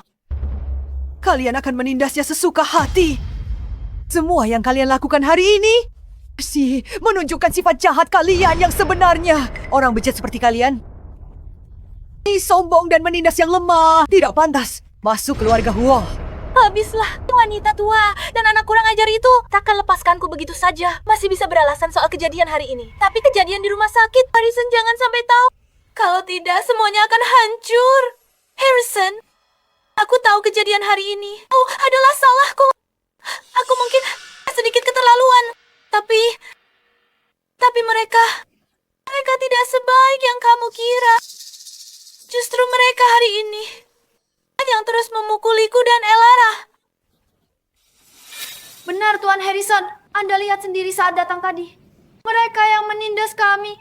kalian akan menindasnya sesuka hati. Semua yang kalian lakukan hari ini menunjukkan sifat jahat kalian yang sebenarnya. Orang bejat seperti kalian sombong dan menindas yang lemah. Tidak pantas masuk keluarga Huo. Habislah, wanita tua dan anak kurang ajar itu takkan lepaskanku begitu saja. Masih bisa beralasan soal kejadian hari ini. Tapi kejadian di rumah sakit, Harrison jangan sampai tahu. Kalau tidak, semuanya akan hancur. Harrison, aku tahu kejadian hari ini. Oh, adalah salahku. Aku mungkin sedikit keterlaluan. Tapi mereka tidak sebaik yang kamu kira. Justru mereka hari ini yang terus memukuliku dan Elara. Benar, Tuan Harrison. Anda lihat sendiri saat datang tadi. Mereka yang menindas kami.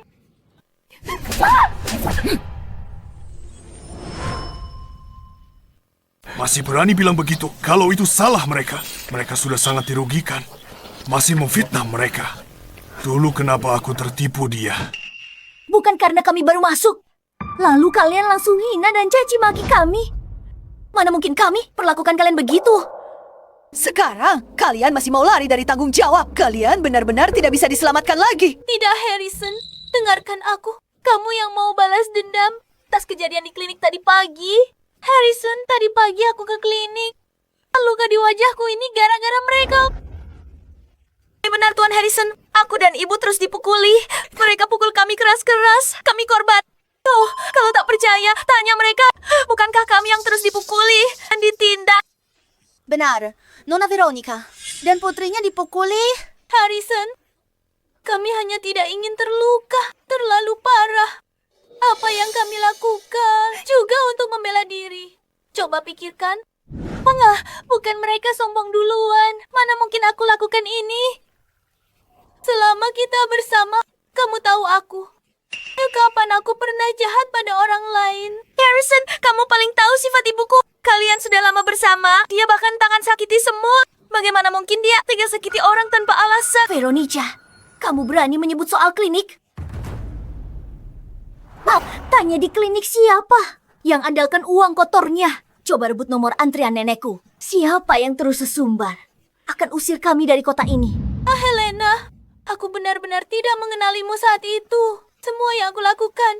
Masih berani bilang begitu? Kalau itu salah mereka. Mereka sudah sangat dirugikan. Masih memfitnah mereka. Dulu kenapa aku tertipu dia? Bukan karena kami baru masuk. Lalu kalian langsung hina dan caci maki kami. Mana mungkin kami perlakukan kalian begitu? Sekarang, kalian masih mau lari dari tanggung jawab. Kalian benar-benar tidak bisa diselamatkan lagi. Tidak, Harrison. Dengarkan aku. Kamu yang mau balas dendam atas kejadian di klinik tadi pagi. Harrison, tadi pagi aku ke klinik. Luka di wajahku ini gara-gara mereka. Benar, Tuan Harrison. Aku dan ibu terus dipukuli. Mereka pukul kami keras-keras. Kami korban. Oh, kalau tak percaya, tanya mereka. Bukankah kami yang terus dipukuli dan ditindak? Benar, Nona Veronica dan putrinya dipukuli. Harrison, kami hanya tidak ingin terluka terlalu parah. Apa yang kami lakukan juga untuk membela diri. Coba pikirkan. Bukan mereka sombong duluan. Mana mungkin aku lakukan ini? Selama kita bersama, kamu tahu aku. Kapan aku pernah jahat pada orang lain? Harrison, kamu paling tahu sifat ibuku. Kalian sudah lama bersama. Dia bahkan tangan sakiti semua. Bagaimana mungkin dia tega sakiti orang tanpa alasan? Veronica, kamu berani menyebut soal klinik? Tanya di klinik siapa yang andalkan uang kotornya. Coba rebut nomor antrian nenekku. Siapa yang terus sesumbar akan usir kami dari kota ini. Helena, aku benar-benar tidak mengenalimu saat itu. Semua yang aku lakukan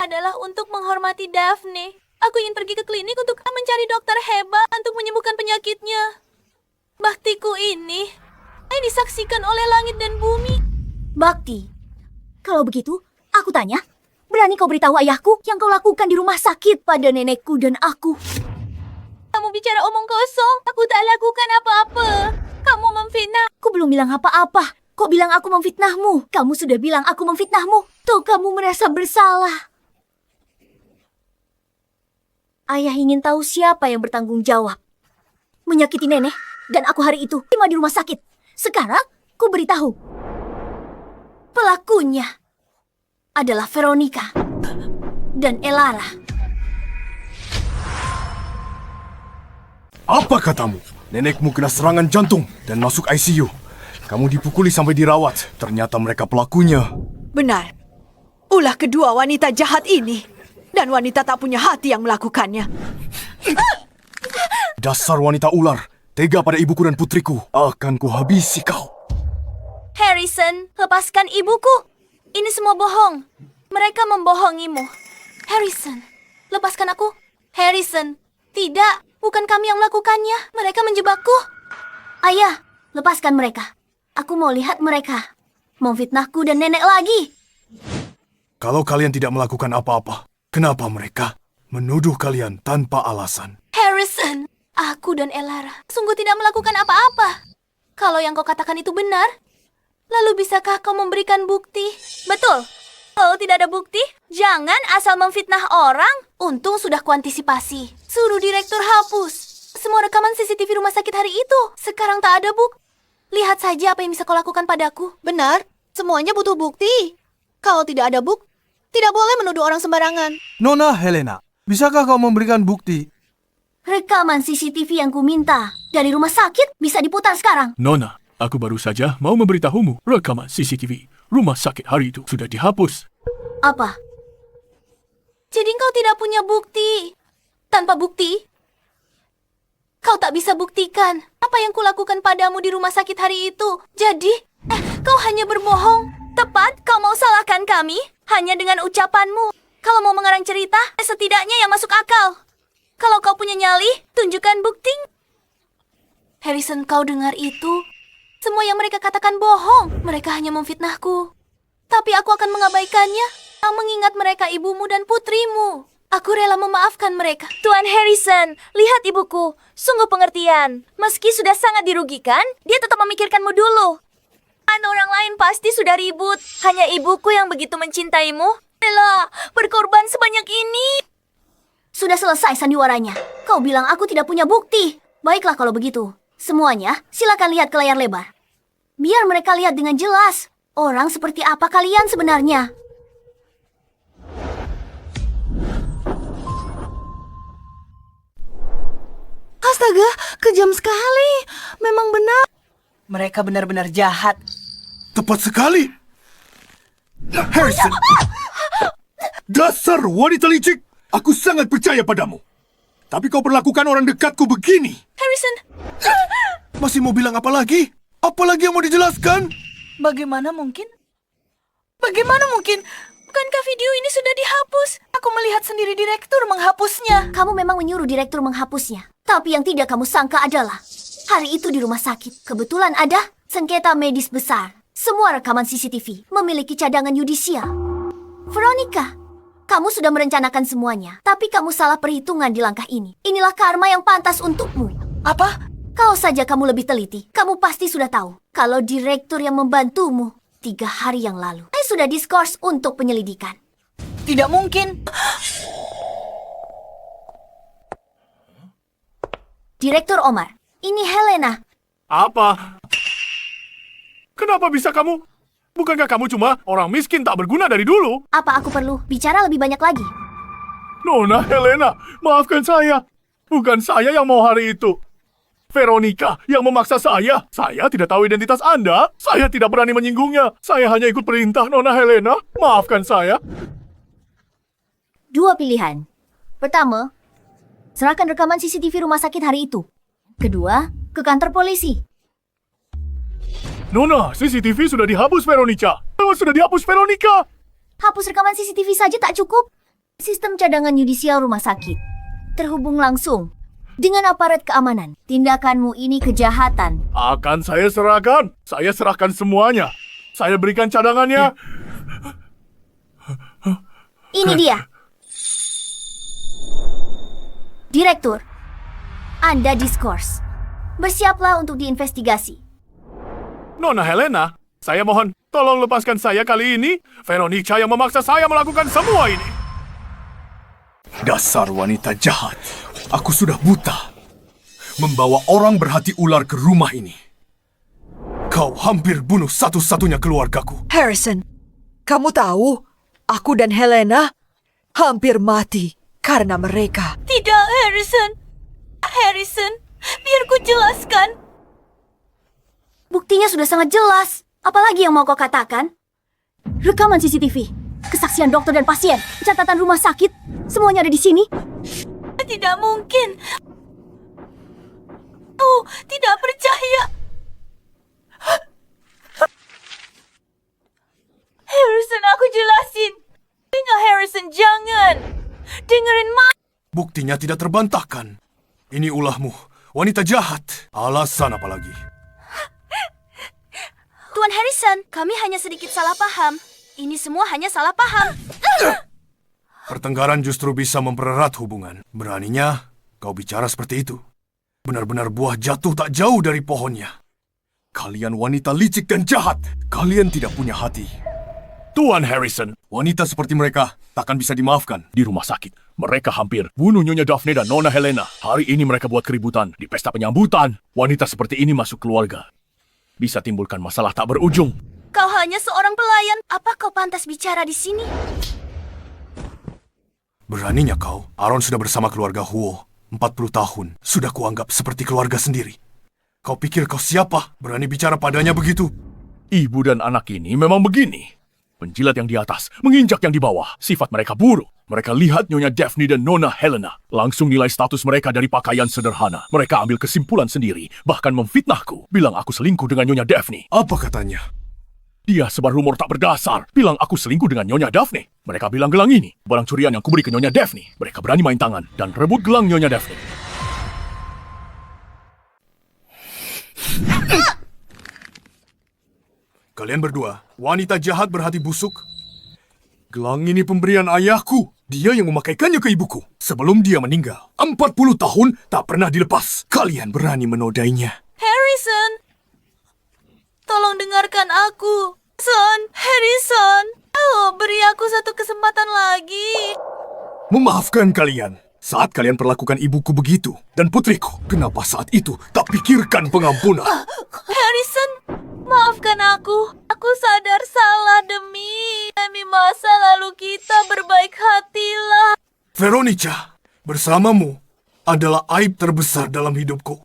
adalah untuk menghormati Daphne. Aku ingin pergi ke klinik untuk mencari dokter hebat untuk menyembuhkan penyakitnya. Baktiku ini disaksikan oleh langit dan bumi. Bakti? Kalau begitu, aku tanya, berani kau beritahu ayahku yang kau lakukan di rumah sakit pada nenekku dan aku? Kamu bicara omong kosong. Aku tak lakukan apa-apa. Kamu memfitnah. Aku belum bilang apa-apa. Kok bilang aku memfitnahmu? Kamu sudah bilang aku memfitnahmu. Tuh kamu merasa bersalah. Ayah ingin tahu siapa yang bertanggung jawab menyakiti nenek dan aku hari itu cuma di rumah sakit. Sekarang ku beritahu. Pelakunya adalah Veronica dan Elara. Apa katamu? Nenekmu kena serangan jantung dan masuk ICU. Kamu dipukuli sampai dirawat. Ternyata mereka pelakunya. Benar. Ulah kedua wanita jahat ini. dan wanita tak punya hati yang melakukannya. Dasar wanita ular, tega pada ibuku dan putriku. Akan kuhabisi kau. Harrison, lepaskan ibuku. Ini semua bohong. Mereka membohongimu. Harrison, lepaskan aku. Harrison, tidak. Bukan kami yang melakukannya. Mereka menjebakku. Ayah, lepaskan mereka. Aku mau lihat mereka memfitnahku dan nenek lagi. Kalau kalian tidak melakukan apa-apa, kenapa mereka menuduh kalian tanpa alasan? Harrison, aku dan Elara sungguh tidak melakukan apa-apa. Kalau yang kau katakan itu benar, lalu bisakah kau memberikan bukti? Betul. Kalau tidak ada bukti, jangan asal memfitnah orang. Untung sudah kuantisipasi. Suruh direktur hapus semua rekaman CCTV rumah sakit hari itu. Sekarang tak ada bukti. Lihat saja apa yang bisa kau lakukan padaku. Benar, semuanya butuh bukti. Kalau tidak ada bukti, tidak boleh menuduh orang sembarangan. Nona Helena, bisakah kau memberikan bukti? Rekaman CCTV yang kuminta dari rumah sakit bisa diputar sekarang. Nona, aku baru saja mau memberitahumu rekaman CCTV rumah sakit hari itu sudah dihapus. Apa? Jadi kau tidak punya bukti. Tanpa bukti, kau tak bisa buktikan apa yang kulakukan padamu di rumah sakit hari itu. Jadi, kau hanya berbohong. Tepat, kau mau salahkan kami hanya dengan ucapanmu. Kalau mau mengarang cerita, setidaknya yang masuk akal. Kalau kau punya nyali, tunjukkan bukti. Harrison, kau dengar itu? Semua yang mereka katakan bohong. Mereka hanya memfitnahku. Tapi aku akan mengabaikannya. Mengingat mereka ibumu dan putrimu. Aku rela memaafkan mereka. Tuan Harrison, lihat ibuku. Sungguh pengertian. Meski sudah sangat dirugikan, dia tetap memikirkanmu dulu. Orang lain pasti sudah ribut. Hanya ibuku yang begitu mencintaimu. Ella, berkorban sebanyak ini. Sudah selesai sandiwaranya. Kau bilang aku tidak punya bukti. Baiklah kalau begitu. Semuanya, silakan lihat ke layar lebar. Biar mereka lihat dengan jelas. Orang seperti apa kalian sebenarnya. Astaga, kejam sekali. Memang benar. Mereka benar-benar jahat. Tepat sekali. Harrison. Dasar wanita licik. Aku sangat percaya padamu. Tapi kau perlakukan orang dekatku begini. Harrison. Masih mau bilang apa lagi? Apa lagi yang mau dijelaskan? Bagaimana mungkin? Bagaimana mungkin? Bukankah video ini sudah dihapus? Aku melihat sendiri direktur menghapusnya. Kamu memang menyuruh direktur menghapusnya. Tapi yang tidak kamu sangka adalah hari itu di rumah sakit kebetulan ada sengketa medis besar. Semua rekaman CCTV memiliki cadangan yudisial. Veronica, kamu sudah merencanakan semuanya, tapi kamu salah perhitungan di langkah ini. Inilah karma yang pantas untukmu. Apa? Kalau saja kamu lebih teliti, kamu pasti sudah tahu kalau direktur yang membantumu 3 hari yang lalu sudah diskors untuk penyelidikan. Tidak mungkin. Direktur Omar, ini Helena. Apa? Kenapa bisa kamu? Bukankah kamu cuma orang miskin tak berguna dari dulu? Apa aku perlu bicara lebih banyak lagi? Nona Helena, maafkan saya. Bukan saya yang mau hari itu. Veronica yang memaksa saya. Saya tidak tahu identitas Anda. Saya tidak berani menyinggungnya. Saya hanya ikut perintah Nona Helena. Maafkan saya. 2 pilihan. Pertama, serahkan rekaman CCTV rumah sakit hari itu. Kedua, ke kantor polisi. Nona, CCTV sudah dihapus, Veronica. Sudah dihapus, Veronica. Hapus rekaman CCTV saja tak cukup. Sistem cadangan yudisial rumah sakit terhubung langsung dengan aparat keamanan. Tindakanmu ini kejahatan. Akan saya serahkan. Saya serahkan semuanya. Saya berikan cadangannya. Ini dia. Direktur, Anda diskors. Bersiaplah untuk diinvestigasi. Nona Helena, saya mohon, tolong lepaskan saya kali ini. Veronica yang memaksa saya melakukan semua ini. Dasar wanita jahat. Aku sudah buta. Membawa orang berhati ular ke rumah ini. Kau hampir bunuh satu-satunya keluargaku. Harrison, kamu tahu, aku dan Helena hampir mati karena mereka. Tidak, Harrison. Harrison, biar ku jelaskan. Buktinya sudah sangat jelas. Apalagi yang mau kau katakan? Rekaman CCTV. Kesaksian dokter dan pasien, catatan rumah sakit, semuanya ada di sini. Tidak mungkin. Oh, tidak percaya. Harrison, aku jelasin. Tinggal Harrison, jangan. Dengerin Buktinya tidak terbantahkan. Ini ulahmu, wanita jahat. Alasan apa lagi? Tuan Harrison, kami hanya sedikit salah paham. Ini semua hanya salah paham. Pertengkaran justru bisa mempererat hubungan. Beraninya kau bicara seperti itu. Benar-benar buah jatuh tak jauh dari pohonnya. Kalian wanita licik dan jahat. Kalian tidak punya hati. Tuan Harrison, Wanita seperti mereka takkan bisa dimaafkan. di rumah sakit, mereka hampir bunuh Nyonya Daphne dan Nona Helena. Hari ini mereka buat keributan di pesta penyambutan. Wanita seperti ini masuk keluarga bisa timbulkan masalah tak berujung. Kau hanya seorang pelayan. Apa kau pantas bicara di sini? Beraninya kau. Aaron sudah bersama keluarga Huo 40 tahun. Sudah kuanggap seperti keluarga sendiri. Kau pikir kau siapa? Berani bicara padanya begitu? Ibu dan anak ini memang begini. Penjilat yang di atas, menginjak yang di bawah. Sifat mereka buruk. Mereka lihat Nyonya Daphne dan Nona Helena. Langsung nilai status mereka dari pakaian sederhana. Mereka ambil kesimpulan sendiri. Bahkan memfitnahku. Bilang aku selingkuh dengan Nyonya Daphne. Apa katanya? Dia sebar rumor tak berdasar. Bilang aku selingkuh dengan Nyonya Daphne. Mereka bilang gelang ini barang curian yang kuberi ke Nyonya Daphne. Mereka berani main tangan dan rebut gelang Nyonya Daphne. Kalian berdua, wanita jahat berhati busuk. Gelang ini pemberian ayahku. Dia yang memakaikannya ke ibuku. Sebelum dia meninggal. 40 tahun tak pernah dilepas. Kalian berani menodainya. Harrison, tolong dengarkan aku. Son, Harrison. Oh, beri aku satu kesempatan lagi. Memaafkan kalian. Saat kalian perlakukan ibuku begitu. Dan putriku. Kenapa saat itu tak pikirkan pengampunan? Harrison, maafkan aku. Aku sadar salah demi masa lalu kita, berbaik hatilah. Veronica, bersamamu adalah aib terbesar dalam hidupku.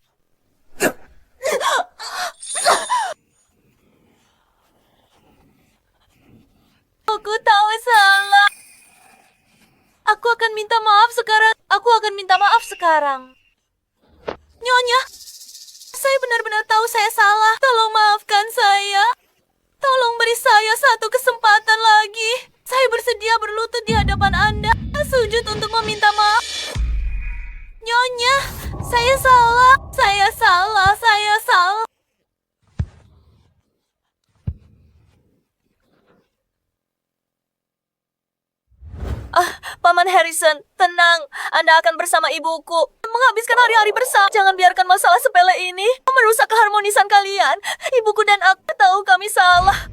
Aku tahu salah. Aku akan minta maaf sekarang. Aku akan minta maaf sekarang. Nyonya, saya benar-benar tahu saya salah. Tolong maafkan saya. Tolong beri saya satu kesempatan lagi. Saya bersedia berlutut di hadapan Anda. Sujud untuk meminta maaf. Nyonya, saya salah. Saya salah. Saya salah. Paman Harrison, tenang. Anda akan bersama ibuku. Menghabiskan hari-hari bersama. Jangan biarkan masalah sepele ini merusak keharmonisan kalian. Ibuku dan aku tahu kami salah.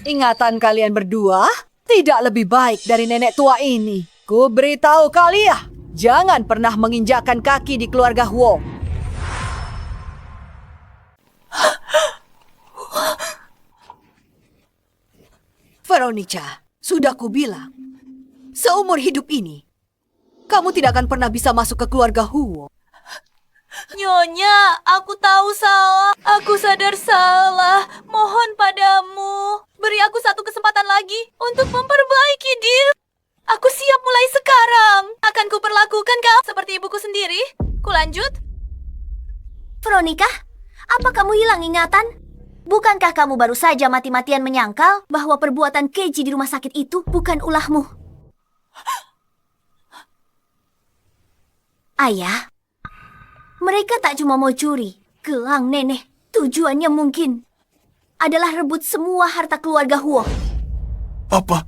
Ingatan kalian berdua tidak lebih baik dari nenek tua ini. Ku beritahu kalian, jangan pernah menginjakkan kaki di keluarga Huo. Veronica, sudah kubilang, seumur hidup ini, kamu tidak akan pernah bisa masuk ke keluarga Huo. Nyonya, aku tahu salah. Aku sadar salah. Mohon padamu, beri aku satu kesempatan lagi untuk memperbaiki diri. Aku siap mulai sekarang. Akan kuperlakukan kau seperti ibuku sendiri. Kulanjut. Veronica, apa kamu hilang ingatan? Bukankah kamu baru saja mati-matian menyangkal bahwa perbuatan keji di rumah sakit itu bukan ulahmu? Ayah, mereka tak cuma mau curi gelang nenek. Tujuannya mungkin adalah rebut semua harta keluarga Huo. Apa?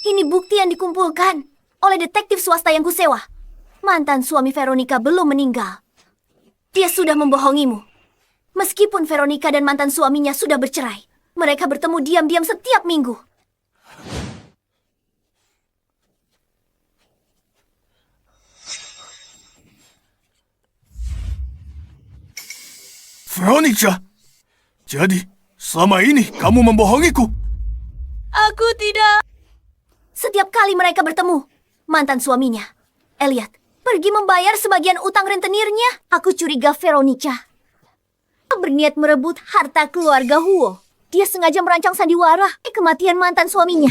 Ini bukti yang dikumpulkan oleh detektif swasta yang kusewa. Mantan suami Veronica belum meninggal. Dia sudah membohongimu. Meskipun Veronica dan mantan suaminya sudah bercerai, mereka bertemu diam-diam setiap minggu. Veronica, jadi selama ini kamu membohongiku? Aku tidak. Setiap kali mereka bertemu, mantan suaminya, Elliot, pergi membayar sebagian utang rentenirnya. Aku curiga Veronica berniat merebut harta keluarga Huo. Dia sengaja merancang sandiwara kematian mantan suaminya.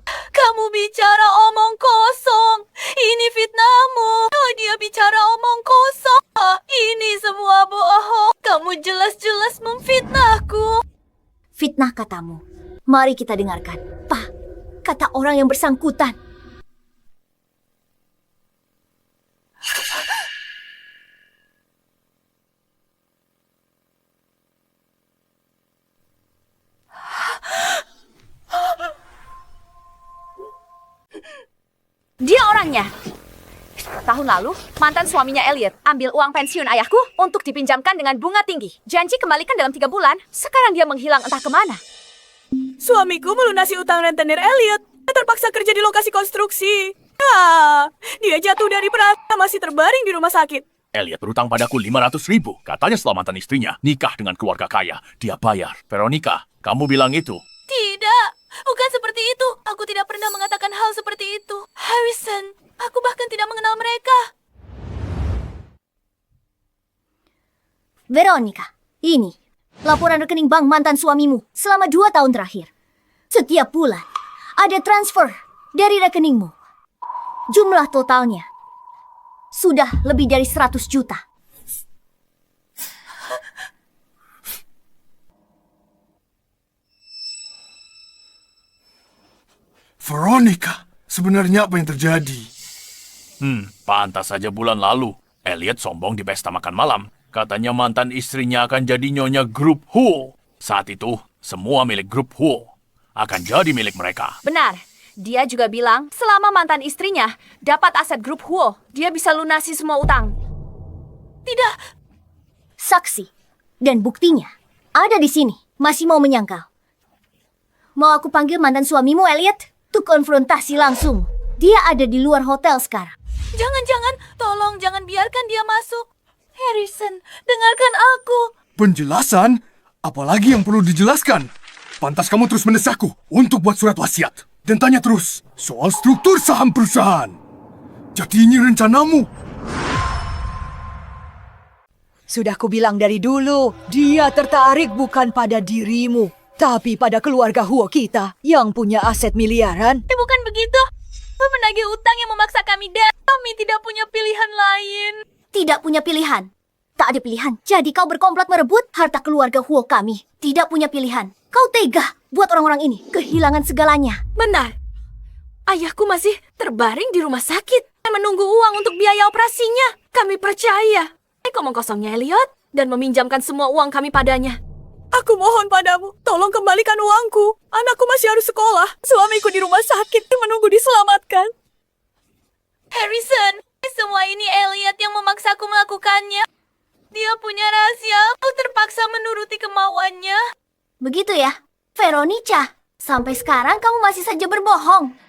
Kamu bicara omong kosong. Ini fitnahmu. Oh, dia bicara omong kosong. Ini semua bohong. Kamu jelas-jelas memfitnahku. Fitnah katamu. Mari kita dengarkan. Pak, kata orang yang bersangkutan. Dia orangnya. Tahun lalu, mantan suaminya Elliot ambil uang pensiun ayahku untuk dipinjamkan dengan bunga tinggi. Janji kembalikan dalam 3 bulan. Sekarang dia menghilang entah kemana. Suamiku melunasi utang rentenir Elliot. Dia terpaksa kerja di lokasi konstruksi. Dia jatuh dari perahu masih terbaring di rumah sakit. Elliot berutang padaku 500.000. Katanya setelah mantan istrinya nikah dengan keluarga kaya, dia bayar. Veronica, kamu bilang itu? Tidak, bukan seperti itu. Aku tidak pernah mengatakan hal seperti itu. Harrison, aku bahkan tidak mengenal mereka. Veronica, ini laporan rekening bank mantan suamimu selama 2 tahun terakhir. Setiap bulan ada transfer dari rekeningmu. Jumlah totalnya sudah lebih dari 100 juta. Veronica, sebenarnya apa yang terjadi? Pantas saja bulan lalu. Elliot sombong di pesta makan malam. Katanya mantan istrinya akan jadi nyonya grup Huo. Saat itu, semua milik grup Huo akan jadi milik mereka. Benar. Dia juga bilang selama mantan istrinya dapat aset grup Huo, dia bisa lunasi semua utang. Tidak. Saksi dan buktinya ada di sini. Masih mau menyangkal? Mau aku panggil mantan suamimu, Elliot? Tuh konfrontasi langsung. Dia ada di luar hotel sekarang. Jangan, tolong jangan biarkan dia masuk. Harrison, dengarkan aku. Penjelasan? Apalagi yang perlu dijelaskan? Pantas kamu terus mendesakku untuk buat surat wasiat. Dan tanya terus soal struktur saham perusahaan. Jadi ini rencanamu? Sudah kubilang dari dulu, dia tertarik bukan pada dirimu, tapi pada keluarga Huo kita yang punya aset miliaran. Bukan begitu. Penagih utang yang memaksa kami dan kami tidak punya pilihan lain. Tidak punya pilihan. Tak ada pilihan. Jadi kau berkomplot merebut harta keluarga Huo kami. Tidak punya pilihan. Kau tega buat orang-orang ini kehilangan segalanya. Benar. Ayahku masih terbaring di rumah sakit dan menunggu uang untuk biaya operasinya. Kami percaya. Omong kosongnya Elliot dan meminjamkan semua uang kami padanya. Aku mohon padamu, tolong kembalikan uangku. Anakku masih harus sekolah. Suamiku di rumah sakit menunggu diselamatkan. Harrison, semua ini Elliot yang memaksaku melakukannya. Dia punya rahasia, aku terpaksa menuruti kemauannya. Begitu ya, Veronica. Sampai sekarang kamu masih saja berbohong.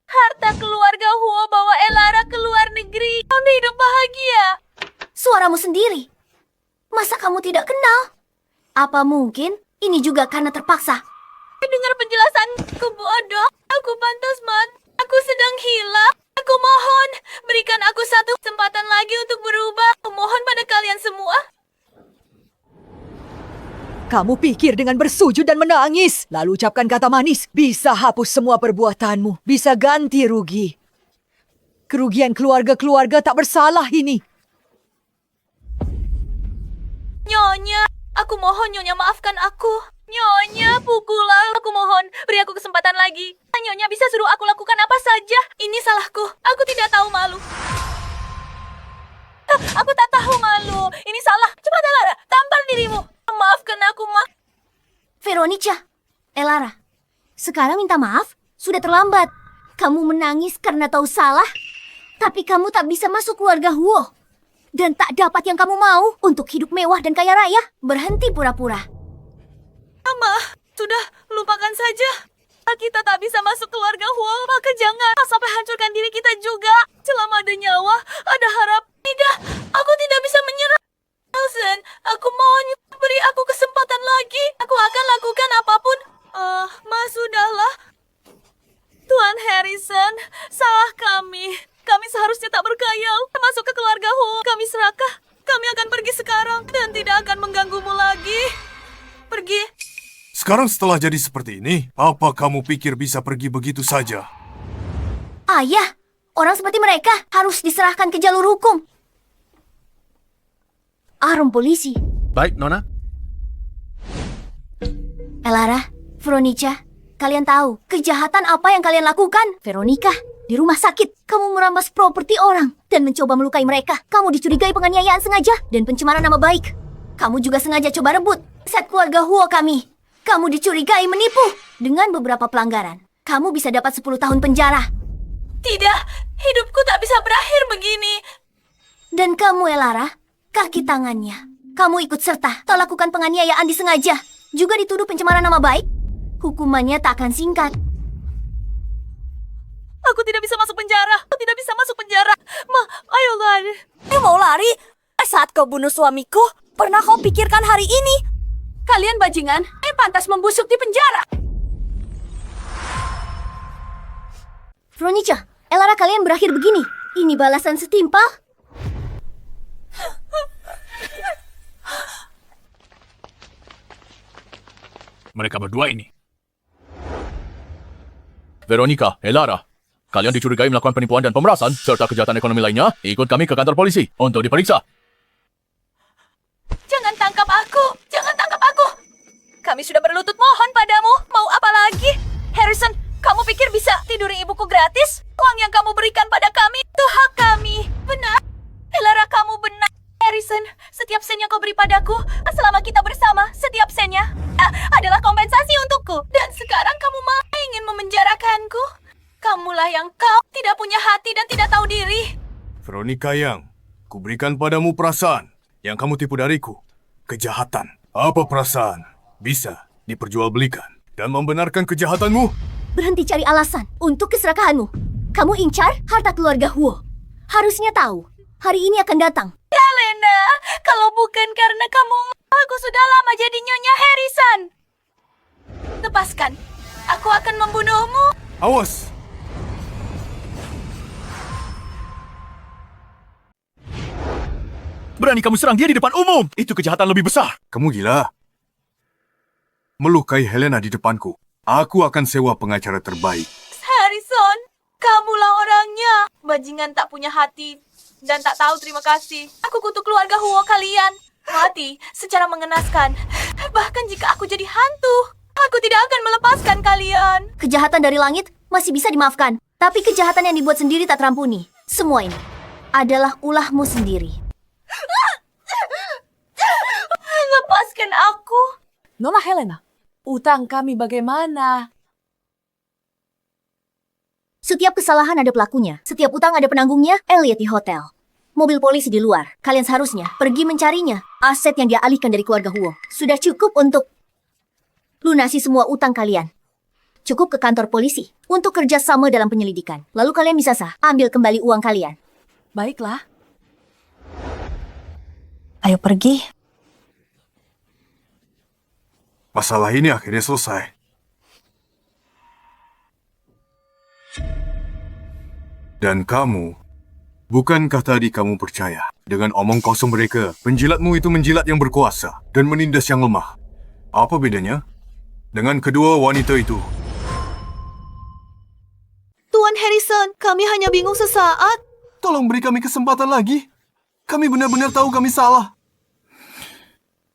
Harta keluarga Huo bawa Elara ke luar negeri. Kami hidup bahagia. Suaramu sendiri. Masa kamu tidak kenal? Apa mungkin ini juga karena terpaksa? Dengar penjelasanku bodoh. Aku pantas mati. Aku sedang hilang. Aku mohon, berikan aku satu kesempatan lagi untuk berubah. Aku mohon pada kalian semua. Kamu pikir dengan bersujud dan menangis, lalu ucapkan kata manis, bisa hapus semua perbuatanmu, bisa ganti rugi. Kerugian keluarga-keluarga tak bersalah ini. Nyonya, aku mohon Nyonya maafkan aku. Nyonya, pukullah. Aku mohon, beri aku kesempatan lagi. Nyonya bisa suruh aku lakukan apa saja. Ini salahku. Aku tidak tahu malu. Aku tak tahu malu. Ini salah. Cepat, Elara. Tampar dirimu. Maafkan aku, Ma. Veronica, Elara, sekarang minta maaf. Sudah terlambat. Kamu menangis karena tahu salah. Tapi kamu tak bisa masuk keluarga Huo. Dan tak dapat yang kamu mau untuk hidup mewah dan kaya raya. Berhenti pura-pura. Ma, sudah lupakan saja. Kita tak bisa masuk keluarga Huo, maka jangan sampai hancurkan diri kita juga. Selama ada nyawa, ada harap. Tidak, aku tidak bisa menyerah. Nelson, aku mohon beri aku kesempatan lagi. Aku akan Harrison, salah kami. Kami seharusnya tak berkayal masuk ke keluarga Huo. Kami serakah. Kami akan pergi sekarang dan tidak akan mengganggumu lagi. Pergi. Sekarang setelah jadi seperti ini, apa kamu pikir bisa pergi begitu saja? Ayah, orang seperti mereka harus diserahkan ke jalur hukum. Arum polisi. Baik, Nona. Elara, Veronica, kalian tahu kejahatan apa yang kalian lakukan? Veronica, di rumah sakit, kamu merampas properti orang dan mencoba melukai mereka. Kamu dicurigai penganiayaan sengaja dan pencemaran nama baik. Kamu juga sengaja coba rebut set keluarga Huo kami. Kamu dicurigai menipu dengan beberapa pelanggaran. Kamu bisa dapat 10 tahun penjara. Tidak, hidupku tak bisa berakhir begini. Dan kamu, Elara, kaki tangannya. Kamu ikut serta tak lakukan penganiayaan disengaja. Juga dituduh pencemaran nama baik. Hukumannya tak akan singkat. Aku tidak bisa masuk penjara. Aku tidak bisa masuk penjara. Ayo lari. Mau lari? Saat kau bunuh suamiku, pernah kau pikirkan hari ini? Kalian bajingan, pantas membusuk di penjara. Veronica, Elara kalian berakhir begini. Ini balasan setimpal. Mereka berdua ini. Veronica, Elara, kalian dicurigai melakukan penipuan dan pemerasan serta kejahatan ekonomi lainnya. Ikut kami ke kantor polisi untuk diperiksa. Jangan tangkap aku. Jangan tangkap aku. Kami sudah berlutut mohon padamu. Mau apa lagi? Harrison, kamu pikir bisa tiduri ibuku gratis? Uang yang kamu berikan pada kami itu hak kami. Benar. Elara, kamu benar. Harrison, setiap sen yang kau beri padaku selama kita bersama, setiap sennya adalah kompensasi untukku. Dan sekarang kamu malah ingin memenjarakanku. Kamulah yang kau tidak punya hati dan tidak tahu diri. Veronica yang, kuberikan padamu perasaan yang kamu tipu dariku. Kejahatan. Apa perasaan bisa diperjualbelikan dan membenarkan kejahatanmu? Berhenti cari alasan untuk keserakahanmu. Kamu incar harta keluarga Huo. Harusnya tahu, hari ini akan datang. Helena, kalau bukan karena kamu, aku sudah lama jadi Nyonya Harrison. Lepaskan, aku akan membunuhmu. Awas! Berani kamu serang dia di depan umum. Itu kejahatan lebih besar. Kamu gila? Melukai Helena di depanku. Aku akan sewa pengacara terbaik. Harrison, kamulah orangnya. Bajingan tak punya hati dan tak tahu terima kasih. Aku kutuk keluarga Huo kalian. Mati secara mengenaskan. Bahkan jika aku jadi hantu, aku tidak akan melepaskan kalian. Kejahatan dari langit masih bisa dimaafkan. Tapi kejahatan yang dibuat sendiri tak terampuni. Semua ini adalah ulahmu sendiri. Lepaskan aku. Nona Helena, utang kami bagaimana? Setiap kesalahan ada pelakunya. Setiap utang ada penanggungnya. Elliot di hotel. Mobil polisi di luar. Kalian seharusnya pergi mencarinya. Aset yang dia alihkan dari keluarga Huo sudah cukup untuk lunasi semua utang kalian. Cukup ke kantor polisi untuk kerja sama dalam penyelidikan. Lalu kalian bisa ambil kembali uang kalian. Baiklah. Ayo pergi. Masalah ini akhirnya selesai. Dan kamu, bukankah tadi kamu percaya dengan omong kosong mereka, penjilatmu itu menjilat yang berkuasa dan menindas yang lemah? Apa bedanya dengan kedua wanita itu? Tuan Harrison, kami hanya bingung sesaat. Tolong beri kami kesempatan lagi. Kami benar-benar tahu kami salah.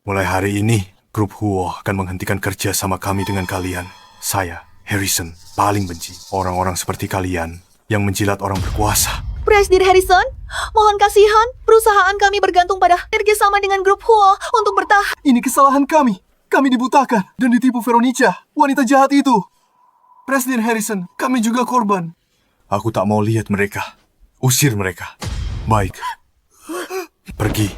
Mulai hari ini, grup Huo akan menghentikan kerja sama kami dengan kalian. Saya, Harrison, paling benci orang-orang seperti kalian yang menjilat orang berkuasa. Presiden Harrison, mohon kasihan. Perusahaan kami bergantung pada kerjasama dengan grup Huo untuk bertahan. Ini kesalahan kami. Kami dibutakan dan ditipu Veronica, wanita jahat itu. Presiden Harrison, kami juga korban. Aku tak mau lihat mereka. Usir mereka. Baik. Pergi.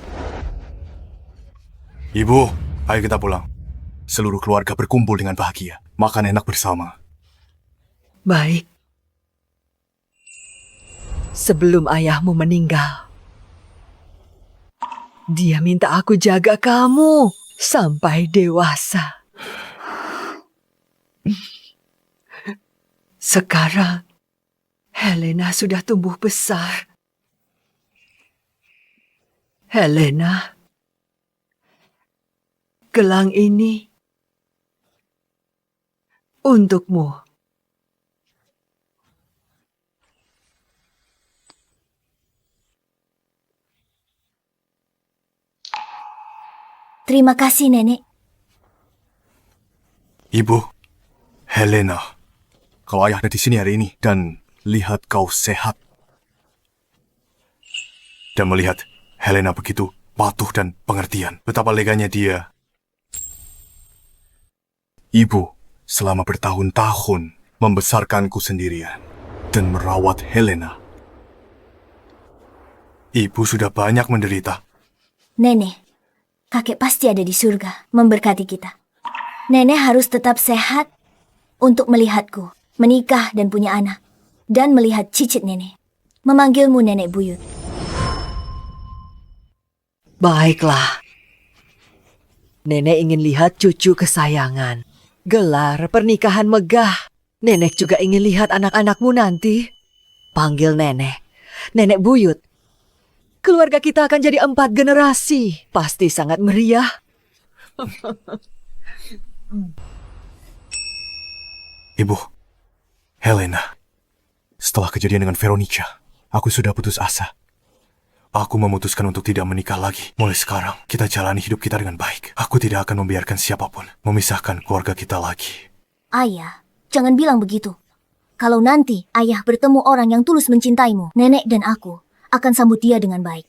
Ibu, ayo kita pulang. Seluruh keluarga berkumpul dengan bahagia. Makan enak bersama. Baik. Sebelum ayahmu meninggal, dia minta aku jaga kamu sampai dewasa. Sekarang, Helena sudah tumbuh besar. Helena, gelang ini untukmu. Terima kasih, Nenek. Ibu, Helena, kalau ayah ada di sini hari ini dan lihat kau sehat dan melihat Helena begitu patuh dan pengertian, betapa leganya dia. Ibu selama bertahun-tahun membesarkanku sendirian dan merawat Helena. Ibu sudah banyak menderita. Nenek, kakek pasti ada di surga memberkati kita. Nenek harus tetap sehat untuk melihatku menikah dan punya anak. Dan melihat cicit nenek. Memanggilmu nenek buyut. Baiklah. Nenek ingin lihat cucu kesayangan. Gelar pernikahan megah. Nenek juga ingin lihat anak-anakmu nanti. Panggil nenek. Nenek buyut. Keluarga kita akan jadi 4 generasi. Pasti sangat meriah. Ibu, Helena. Setelah kejadian dengan Veronica, aku sudah putus asa. Aku memutuskan untuk tidak menikah lagi. Mulai sekarang, kita jalani hidup kita dengan baik. Aku tidak akan membiarkan siapapun memisahkan keluarga kita lagi. Ayah, jangan bilang begitu. Kalau nanti ayah bertemu orang yang tulus mencintaimu, nenek dan aku akan sambut dia dengan baik.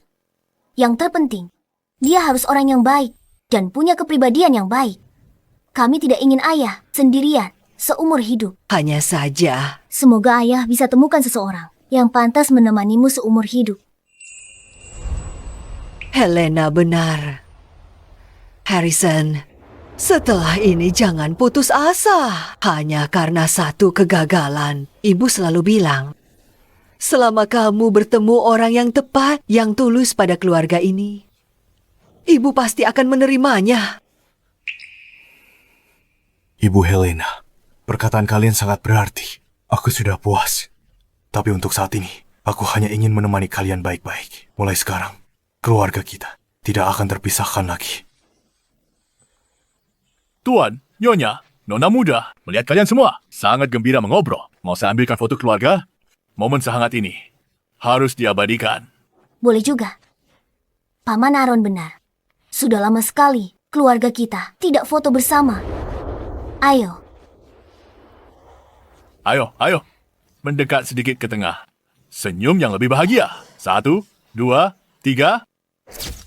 Yang terpenting, dia harus orang yang baik dan punya kepribadian yang baik. Kami tidak ingin ayah sendirian seumur hidup. Hanya saja, semoga ayah bisa temukan seseorang yang pantas menemanimu seumur hidup. Helena benar. Harrison, setelah ini jangan putus asa. Hanya karena satu kegagalan. Ibu selalu bilang, selama kamu bertemu orang yang tepat, yang tulus pada keluarga ini, ibu pasti akan menerimanya. Ibu Helena, perkataan kalian sangat berarti. Aku sudah puas. Tapi untuk saat ini, aku hanya ingin menemani kalian baik-baik. Mulai sekarang, keluarga kita tidak akan terpisahkan lagi. Tuan, Nyonya, Nona muda, melihat kalian semua sangat gembira mengobrol. Mau saya ambilkan foto keluarga? Momen sehangat ini harus diabadikan. Boleh juga. Paman Aaron benar. Sudah lama sekali keluarga kita tidak foto bersama. Ayo. Ayo. Mendekat sedikit ke tengah. Senyum yang lebih bahagia. 1, 2, 3.